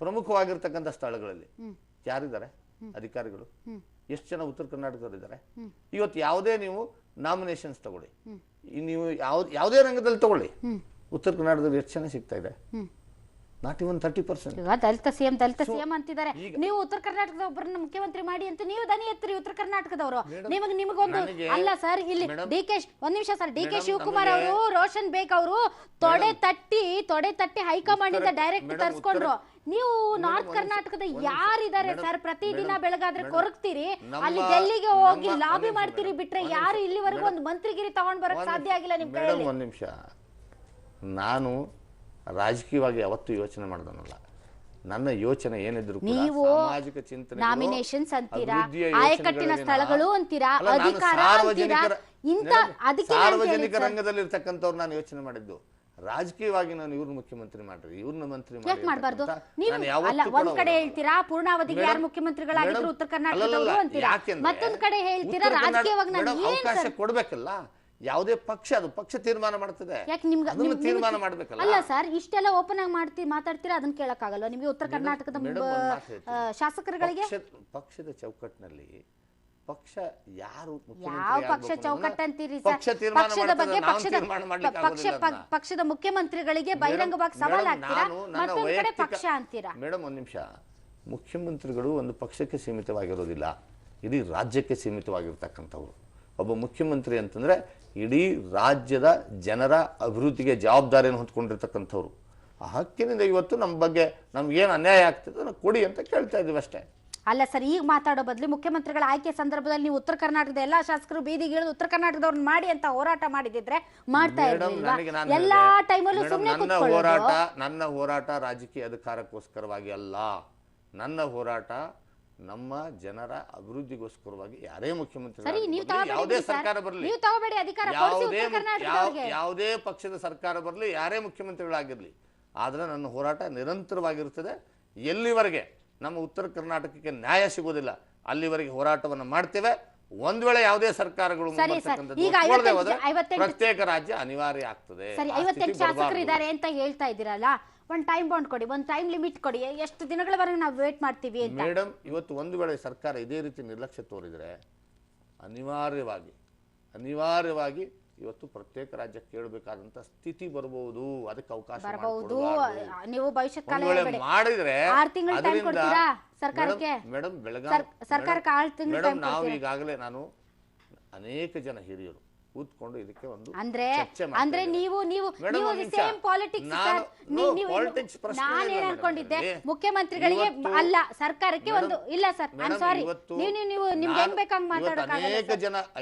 ಪ್ರಮುಖವಾಗಿರ್ತಕ್ಕಂಥ ಸ್ಥಳಗಳಲ್ಲಿ ಯಾರಿದ್ದಾರೆ ಅಧಿಕಾರಿಗಳು? ಎಷ್ಟು ಜನ ಉತ್ತರ ಕರ್ನಾಟಕದವರು ಇದ್ದಾರೆ? ಇವತ್ತು ಯಾವುದೇ ನೀವು ನಾಮಿನೇಷನ್ಸ್ ತಗೊಳ್ಳಿ, ನೀವು ಯಾವುದೇ ರಂಗದಲ್ಲಿ ತಗೊಳ್ಳಿ, ಉತ್ತರ ಕರ್ನಾಟಕದಲ್ಲಿ ಎಷ್ಟು ಜನ ಸಿಗ್ತಾ ಇದೆ? Not even 30%. ದಲಿತ ಸಿಎಂ ಅಂತಿದ್ದಾರೆ. ನೀವು ಉತ್ತರ ಕರ್ನಾಟಕದ ಒಬ್ಬರನ್ನ ಮುಖ್ಯಮಂತ್ರಿ ಮಾಡಿ ಅಂತ ನೀವು ದನಿ ಎತ್ತರಿ ಉತ್ತರ ಕರ್ನಾಟಕದವರು. ನಿಮಗೊಂದು ಅಲ್ಲ ಸರ್, ಇಲ್ಲಿ ಒಂದ್ ನಿಮಿಷ ಸರ್, DK ಶಿವಕುಮಾರ್ ಅವರು, ರೋಷನ್ ಬೇಗ್ ಅವರು ತೊಡೆ ತಟ್ಟಿ ಹೈಕಮಾಂಡ್ ಇಂದ ಡೈರೆಕ್ಟ್ ತರ್ಸ್ಕೊಂಡ್ರು. ನೀವು ನಾರ್ತ್ ಕರ್ನಾಟಕದ ಯಾರಿದ್ದಾರೆ ಸರ್? ಪ್ರತಿದಿನ ಬೆಳಗಾದ್ರೆ ಕೊರಗ್ತೀರಿ, ಅಲ್ಲಿ ಡೆಲ್ಲಿಗೆ ಹೋಗಿ ಲಾಬಿ ಮಾಡ್ತೀರಿ, ಬಿಟ್ರೆ ಯಾರು ಇಲ್ಲಿವರೆಗೂ ಒಂದು ಮಂತ್ರಿಗಿರಿ ತಗೊಂಡ್ ಬರಕ್ ಸಾಧ್ಯ ಆಗಿಲ್ಲ ನಿಮ್ ಕೈಯಲ್ಲಿ. ಒಂದ್ ನಿಮಿಷ, ನಾನು ರಾಜಕೀಯವಾಗಿ ಯಾವತ್ತೂ ಯೋಚನೆ ಮಾಡಿದನಲ್ಲ. ನನ್ನ ಯೋಚನೆ ಏನಿದ್ರು ಸಾಮಾಜಿಕ ಚಿಂತನೆ, ನಾಮಿನೇಷನ್ಸ್ ಅಂತೀರಾ, ಆಯಕಟ್ಟಿನ ಸ್ಥಳಗಳು ಅಂತೀರಾ, ಅಧಿಕಾರ ಅಂತೀರಾ, ಸಾರ್ವಜನಿಕ ರಂಗದಲ್ಲಿ ಇರ್ತಕ್ಕಂಥವ್ರು ನಾನು ಯೋಚನೆ ಮಾಡಿದ್ದು. ರಾಜಕೀಯವಾಗಿ ನಾನು ಇವ್ರನ್ನ ಮುಖ್ಯಮಂತ್ರಿ ಮಾಡ್ರಿ, ಇವ್ರನ್ನ ಮಂತ್ರಿ ಮಾಡಬಾರ್ದು. ಒಂದ್ ಕಡೆ ಹೇಳ್ತೀರಾ ಪೂರ್ಣಾವಧಿಗೆ ಯಾರು ಮುಖ್ಯಮಂತ್ರಿಗಳಾಗಿದ್ರು ಉತ್ತರ ಕರ್ನಾಟಕದವರು ಅಂತೀರಾ, ಮತ್ತೊಂದ್ ಕಡೆ ಹೇಳ್ತೀರಾ ರಾಜಕೀಯವಾಗಿ ಅವಕಾಶ ಕೊಡ್ಬೇಕಲ್ಲ. ಯಾವುದೇ ಪಕ್ಷ, ಅದು ಪಕ್ಷ ತೀರ್ಮಾನ ಮಾಡ್ತದೆ, ತೀರ್ಮಾನ ಮಾಡ್ಬೇಕಲ್ಲ. ಅಲ್ಲ ಸರ್, ಇಷ್ಟೆಲ್ಲ ಓಪನ್ ಆಗಿ ಮಾತಾಡ್ತೀರಾ, ಅದನ್ನ ಕೇಳಕ್ ಆಗಲ್ವಾ ನಿಮ್ಗೆ? ಉತ್ತರ ಕರ್ನಾಟಕದ ಶಾಸಕರುಗಳಿಗೆ ಪಕ್ಷದ ಚೌಕಟ್ಟಿನಲ್ಲಿ ಪಕ್ಷ ಯಾರು ಯಾವ ಪಕ್ಷ ಚೌಕಟ್ಟಂತೀರಿ ಸರ್? ಪಕ್ಷದ ಬಗ್ಗೆ ಪಕ್ಷದ ಮುಖ್ಯಮಂತ್ರಿಗಳಿಗೆ ಬಹಿರಂಗವಾಗಿ ಸವಾಲ್ ಆಗ್ತೀರಾ, ಮತ್ತೊಂದ್ ಕಡೆ ಪಕ್ಷ ಅಂತೀರಾ. ಮೇಡಮ್ ಒಂದ್ ನಿಮಿಷ, ಮುಖ್ಯಮಂತ್ರಿಗಳು ಒಂದು ಪಕ್ಷಕ್ಕೆ ಸೀಮಿತವಾಗಿರೋದಿಲ್ಲ, ಇಡೀ ರಾಜ್ಯಕ್ಕೆ ಸೀಮಿತವಾಗಿರ್ತಕ್ಕಂಥವ್ರು. ಒಬ್ಬ ಮುಖ್ಯಮಂತ್ರಿ ಅಂತಂದ್ರೆ ಇಡೀ ರಾಜ್ಯದ ಜನರ ಅಭಿವೃದ್ಧಿಗೆ ಜವಾಬ್ದಾರಿಯನ್ನು ಹೊತ್ಕೊಂಡಿರ್ತಕ್ಕಂಥವ್ರು. ಆ ಹಕ್ಕಿನಿಂದ ಇವತ್ತು ನಮ್ಮ ಬಗ್ಗೆ ನಮ್ಗೇನು ಅನ್ಯಾಯ ಆಗ್ತದೆ ಅದನ್ನು ಕೊಡಿ ಅಂತ ಕೇಳ್ತಾ ಇದೀವಿ ಅಷ್ಟೇ. ಅಲ್ಲ ಸರ್, ಈಗ ಮಾತಾಡೋ ಬದಲು ಮುಖ್ಯಮಂತ್ರಿಗಳ ಆಯ್ಕೆ ಸಂದರ್ಭದಲ್ಲಿ ನೀವು ಉತ್ತರ ಕರ್ನಾಟಕದ ಎಲ್ಲಾ ಶಾಸಕರು ಬೀದಿಗೆ ಇಳಿದು ಉತ್ತರ ಕರ್ನಾಟಕದವ್ರನ್ನ ಮಾಡಿ ಅಂತ ಹೋರಾಟ ಮಾಡಿದಿದ್ರೆ ಮಾಡ್ತಾ ಇರಲಿಲ್ಲ. ಎಲ್ಲಾ ಟೈಮಲ್ಲೂ ಸುಮ್ಮನೆ ಕೂತ್ಕೊಳ್ಳೋದು. ನನ್ನ ಹೋರಾಟ ರಾಜಕೀಯ ಅಧಿಕಾರಕ್ಕೋಸ್ಕರವಾಗಿ ಅಲ್ಲ, ನನ್ನ ಹೋರಾಟ ನಮ್ಮ ಜನರ ಅಭಿವೃದ್ಧಿಗೋಸ್ಕರವಾಗಿ. ಯಾರೇ ಮುಖ್ಯಮಂತ್ರಿ, ಯಾವುದೇ ಸರ್ಕಾರ ಬರಲಿ, ಯಾವುದೇ ಪಕ್ಷದ ಸರ್ಕಾರ ಬರಲಿ, ಯಾರೇ ಮುಖ್ಯಮಂತ್ರಿಗಳಾಗಿರ್ಲಿ, ಆದ್ರೆ ನನ್ನ ಹೋರಾಟ ನಿರಂತರವಾಗಿರ್ತದೆ. ಎಲ್ಲಿವರೆಗೆ ನಮ್ಮ ಉತ್ತರ ಕರ್ನಾಟಕಕ್ಕೆ ನ್ಯಾಯ ಸಿಗೋದಿಲ್ಲ ಅಲ್ಲಿವರೆಗೆ ಹೋರಾಟವನ್ನು ಮಾಡ್ತೇವೆ. ಒಂದ್ ವೇಳೆ ಯಾವುದೇ ಸರ್ಕಾರಗಳು ಪ್ರತ್ಯೇಕ ರಾಜ್ಯ ಅನಿವಾರ್ಯ ಆಗ್ತದೆ. 58 ಶಾಸಕರು ಇದ್ದಾರೆ ಅಂತ ಹೇಳ್ತಾ ಇದ್ದೀರಲ್ಲ, ಒಂದು ಟೈಮ್ ಬಾಂಡ್ ಕೊಡಿ, ಒಂದು ಟೈಮ್ ಲಿಮಿಟ್ ಕೊಡಿ, ಎಷ್ಟು ದಿನಗಳವರೆಗೆ ನಾವು ವೇಟ್ ಮಾಡ್ತೀವಿ ಅಂತ. ಮೇಡಮ್, ಇವತ್ತು ಒಂದು ವೇಳೆ ಸರ್ಕಾರ ಇದೇ ರೀತಿ ನಿರ್ಲಕ್ಷ್ಯ ತೋರಿದ್ರೆ ಅನಿವಾರ್ಯವಾಗಿ ಇವತ್ತು ಪ್ರತ್ಯೇಕ ರಾಜ್ಯ ಕೇಳಬೇಕಾದಂತ ಸ್ಥಿತಿ ಬರಬಹುದು. ಅದಕ್ಕೆ ಅವಕಾಶ ಬರಬಹುದು. ನೀವು ಭವಿಷ್ಯ ಕಾಲ ಮಾಡಿದ್ರೆ 6 ತಿಂಗಳು ಟೈಮ್ ಕೊಡ್ತೀರಾ ಸರ್ಕಾರಕ್ಕೆ? ಮೇಡಮ್, ಬೆಳಗಾವಿ ಸರ್ಕಾರಕ್ಕೆ 6 ತಿಂಗಳು ಟೈಮ್ ನಾವು ಈಗಾಗಲೇ ನಾನು ಅನೇಕ ಜನ ಹಿರಿಯರು ಕೂತ್ಕೊಂಡು ಇದಕ್ಕೆ ಒಂದು ಅಂದ್ರೆ ಚರ್ಚೆ ಮಾಡ್ತಾ ಅಂದ್ರೆ ಇದ್ದೇವೆ. ನೀವು ನೀವು ಮೇಡಮ್, ನೀವು ಒಂದ್ ನಿಮಿಷ. ಸೇಮ್ ಪಾಲಿಟಿಕ್ಸ್ ನಾನು- ನೀವು politics ಪ್ರಶ್ನೆ ನಾನು ಇಲ್ಲ ಏನ್ ಮೇಡಮ್ ಅನ್ಕೊಂಡಿದ್ದೆ ಇದರಲ್ಲಿ. ಮುಖ್ಯಮಂತ್ರಿಗಳಿಗೆ ಇವತ್ತು- ಅಲ್ಲ ಸರ್ಕಾರಕ್ಕೆ ಒಂದು ಇಲ್ಲ ಸರ್ ಐ ಮೇಡಮ್, ಸಾರಿ ಇವತ್ತು ನೀವು ನಿಮ್ಗೆ ಹೆಂಗ್ ಬೇಕಂಗ್ ಇವತ್ತು ಮಾತಾಡೋಕ್ಕಾಗಲ್ಲ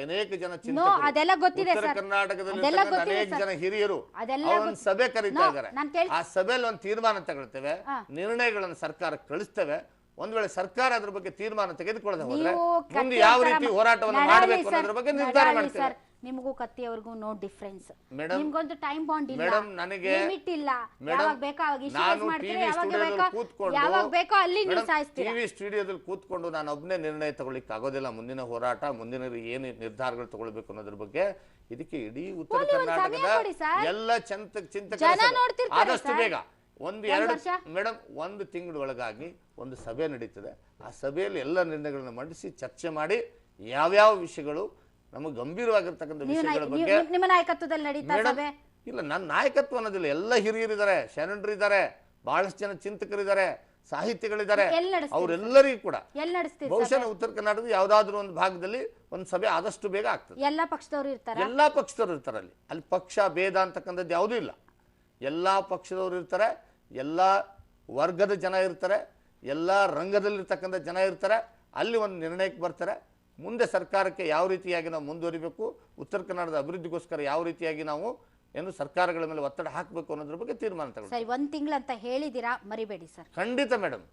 ಅನೇಕ ಜನ ನೋ ಚಿಂತಕರು, ಅದೆಲ್ಲ ಗೊತ್ತಿದೆ ಉತ್ತರ ಸರ್ ಕರ್ನಾಟಕದಲ್ಲಿ ಅದೆಲ್ಲ ಇರ್ತಕ್ಕಂಥ ಗೊತ್ತಿದೆ ಅನೇಕ ಸರ್ ಜನ ಹಿರಿಯರು ಅದೆಲ್ಲ ಒಂದು ಸಭೆ ಕರೀತಾ ಇದ್ದಾರೆ. ನಾನು ಕೇಳಿ ಆ ಸಭೆಯಲ್ಲಿ ಒಂದು ತೀರ್ಮಾನ ತಗೊಳ್ತೇವೆ, ನಿರ್ಣಯಗಳನ್ನು ಸರ್ಕಾರಕ್ಕೆ ಕಳಿಸ್ತೇವೆ. ಒಂದ್ ವೇಳೆ ಸರ್ಕಾರ ಅದ್ರ ಬಗ್ಗೆ ತೀರ್ಮಾನ ತೆಗೆದುಕೊಳ್ಳದೆ ಹೋದ್ರೆ ನೀವು ಮುಂದೆ ಯಾವ ರೀತಿ ಹೋರಾಟವನ್ನು ಮಾಡಬೇಕು ಅನ್ನೋದ್ರ ಬಗ್ಗೆ ನಿರ್ಧಾರ ಮಾಡ್ತೇವೆ. ಸರ್ ನಿಮಗೂ ಕತ್ತಿಯವ್ರಿಗೂ ನೋ ಡಿಫರೆನ್ಸ್. ಮೇಡಮ್, ನಿಮ್ಗೊಂದು ಟೈಮ್ ಬಾಂಡ್ ಇಲ್ಲ, ಮೇಡಮ್, ನನಗೆ ಲಿಮಿಟ್ ಇಲ್ಲ. ಮೇಡಮ್, ಯಾವಾಗ ಬೇಕೋ ಅವಾಗ ಇಶ್ಯೂಸ್ ನಾನು ಮಾಡ್ತೀರಿ, ಟಿವಿ ಯಾವಾಗ ಸ್ಟುಡಿಯೋದಲ್ಲಿ ಬೇಕೋ ಕೂತ್ಕೊಂಡು ಯಾವಾಗ ಬೇಕೋ ಅಲ್ಲಿ ನೀವು ಸಾಯಿಸ್ತೀರಾ. ಟಿವಿ ಸ್ಟುಡಿಯೋದಲ್ಲಿ ಕೂತ್ಕೊಂಡು ನಾನು ಒಬ್ಬನೇ ನಿರ್ಣಯ ತಗೊಳ್ಳಿಕ್ಕೆ ಆಗೋದಿಲ್ಲ. ಮುಂದಿನ ಹೋರಾಟ, ಮುಂದಿನ ಏನು ನಿರ್ಧಾರಗಳು ತಗೊಳ್ಬೇಕು ಅನ್ನೋದ್ರ ಬಗ್ಗೆ ಇದಕ್ಕೆ ಇಡೀ ಉತ್ತರ ಕರ್ನಾಟಕದ ಎಲ್ಲ ಚಿಂತಕರು ಆದಷ್ಟು ಬೇಗ ಮೇಡಮ್ 1 ತಿಂಗಳ ಒಳಗಾಗಿ ಒಂದು ಸಭೆ ನಡೀತದೆ. ಆ ಸಭೆಯಲ್ಲಿ ಎಲ್ಲ ನಿರ್ಣಯಗಳನ್ನು ಮಂಡಿಸಿ ಚರ್ಚೆ ಮಾಡಿ ಯಾವ್ಯಾವ ವಿಷಯಗಳು ನಮಗೆ ಗಂಭೀರವಾಗಿರ್ತಕ್ಕಂಥ ವಿಷಯಗಳ ಬಗ್ಗೆ ನಿಮ್ಮ ನಾಯಕತ್ವದಲ್ಲಿ ನಡೀತಾ ಸಭೆ ಇಲ್ಲ. ನನ್ನ ನಾಯಕತ್ವ ಅನ್ನೋದಿಲ್ಲ, ಎಲ್ಲ ಹಿರಿಯರಿದ್ದಾರೆ, ಶರಣರಿದ್ದಾರೆ, ಬಹಳಷ್ಟು ಜನ ಚಿಂತಕರಿದ್ದಾರೆ, ಸಾಹಿತಿಗಳಿದ್ದಾರೆ. ಅವರೆಲ್ಲರಿಗೂ ಕೂಡ ಬಹುಶಃ ಉತ್ತರ ಕರ್ನಾಟಕದ ಯಾವ್ದಾದ್ರು ಒಂದು ಭಾಗದಲ್ಲಿ ಒಂದು ಸಭೆ ಆದಷ್ಟು ಬೇಗ ಆಗ್ತದೆ. ಎಲ್ಲಾ ಪಕ್ಷದವರು ಇರ್ತಾರೆ, ಎಲ್ಲಾ ಪಕ್ಷದವರು ಇರ್ತಾರೆ. ಅಲ್ಲಿ ಪಕ್ಷ ಭೇದ ಅಂತಕ್ಕಂಥದ್ದು ಯಾವುದೂ ಇಲ್ಲ. ಎಲ್ಲಾ ಪಕ್ಷದವರು ಇರ್ತಾರೆ, ಎಲ್ಲಾ ವರ್ಗದ ಜನ ಇರ್ತಾರೆ, ಎಲ್ಲಾ ರಂಗದಲ್ಲಿರ್ತಕ್ಕಂಥ ಜನ ಇರ್ತಾರೆ. ಅಲ್ಲಿ ಒಂದು ನಿರ್ಣಯಕ್ಕೆ ಬರ್ತಾರೆ. ಮುಂದೆ ಸರ್ಕಾರಕ್ಕೆ ಯಾವ ರೀತಿಯಾಗಿ ನಾವು ಮುಂದುವರಿಬೇಕು, ಉತ್ತರ ಕನ್ನಡದ ಅಭಿವೃದ್ಧಿಗೋಸ್ಕರ ಯಾವ ರೀತಿಯಾಗಿ ನಾವು ಏನು ಸರ್ಕಾರಗಳ ಮೇಲೆ ಒತ್ತಡ ಹಾಕಬೇಕು ಅನ್ನೋದ್ರ ಬಗ್ಗೆ ತೀರ್ಮಾನ ತಗೊಳ್ಳಿ. ಸರಿ, 1 ತಿಂಗಳು ಅಂತ ಹೇಳಿದಿರಾ, ಮರಿಬೇಡಿ ಸರ್. ಖಂಡಿತ ಮೇಡಮ್,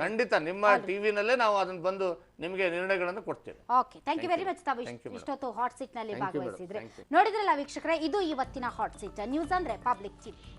ಖಂಡಿತ ನಿಮ್ಮ ಟಿವಿನಲ್ಲೇ ನಾವು ಅದನ್ನ ಬಂದು ನಿಮಗೆ ನಿರ್ಣಯಗಳನ್ನು ಕೊಡ್ತೇವೆ. Okay, thank you very much. ತಾವು ಇಷ್ಟೊತ್ತು ಹಾಟ್ ಸೀಟ್ ನಲ್ಲಿ ಭಾಗವಹಿಸಿದ್ರೆ. ನೋಡಿದ್ರಲ್ಲ ವೀಕ್ಷಕರೇ, ಇದು ಇವತ್ತಿನ ಹಾಟ್ ಸೀಟ್. ನ್ಯೂಸ್ ಅಂದ್ರೆ ಪಬ್ಲಿಕ್ ಟಿವಿ.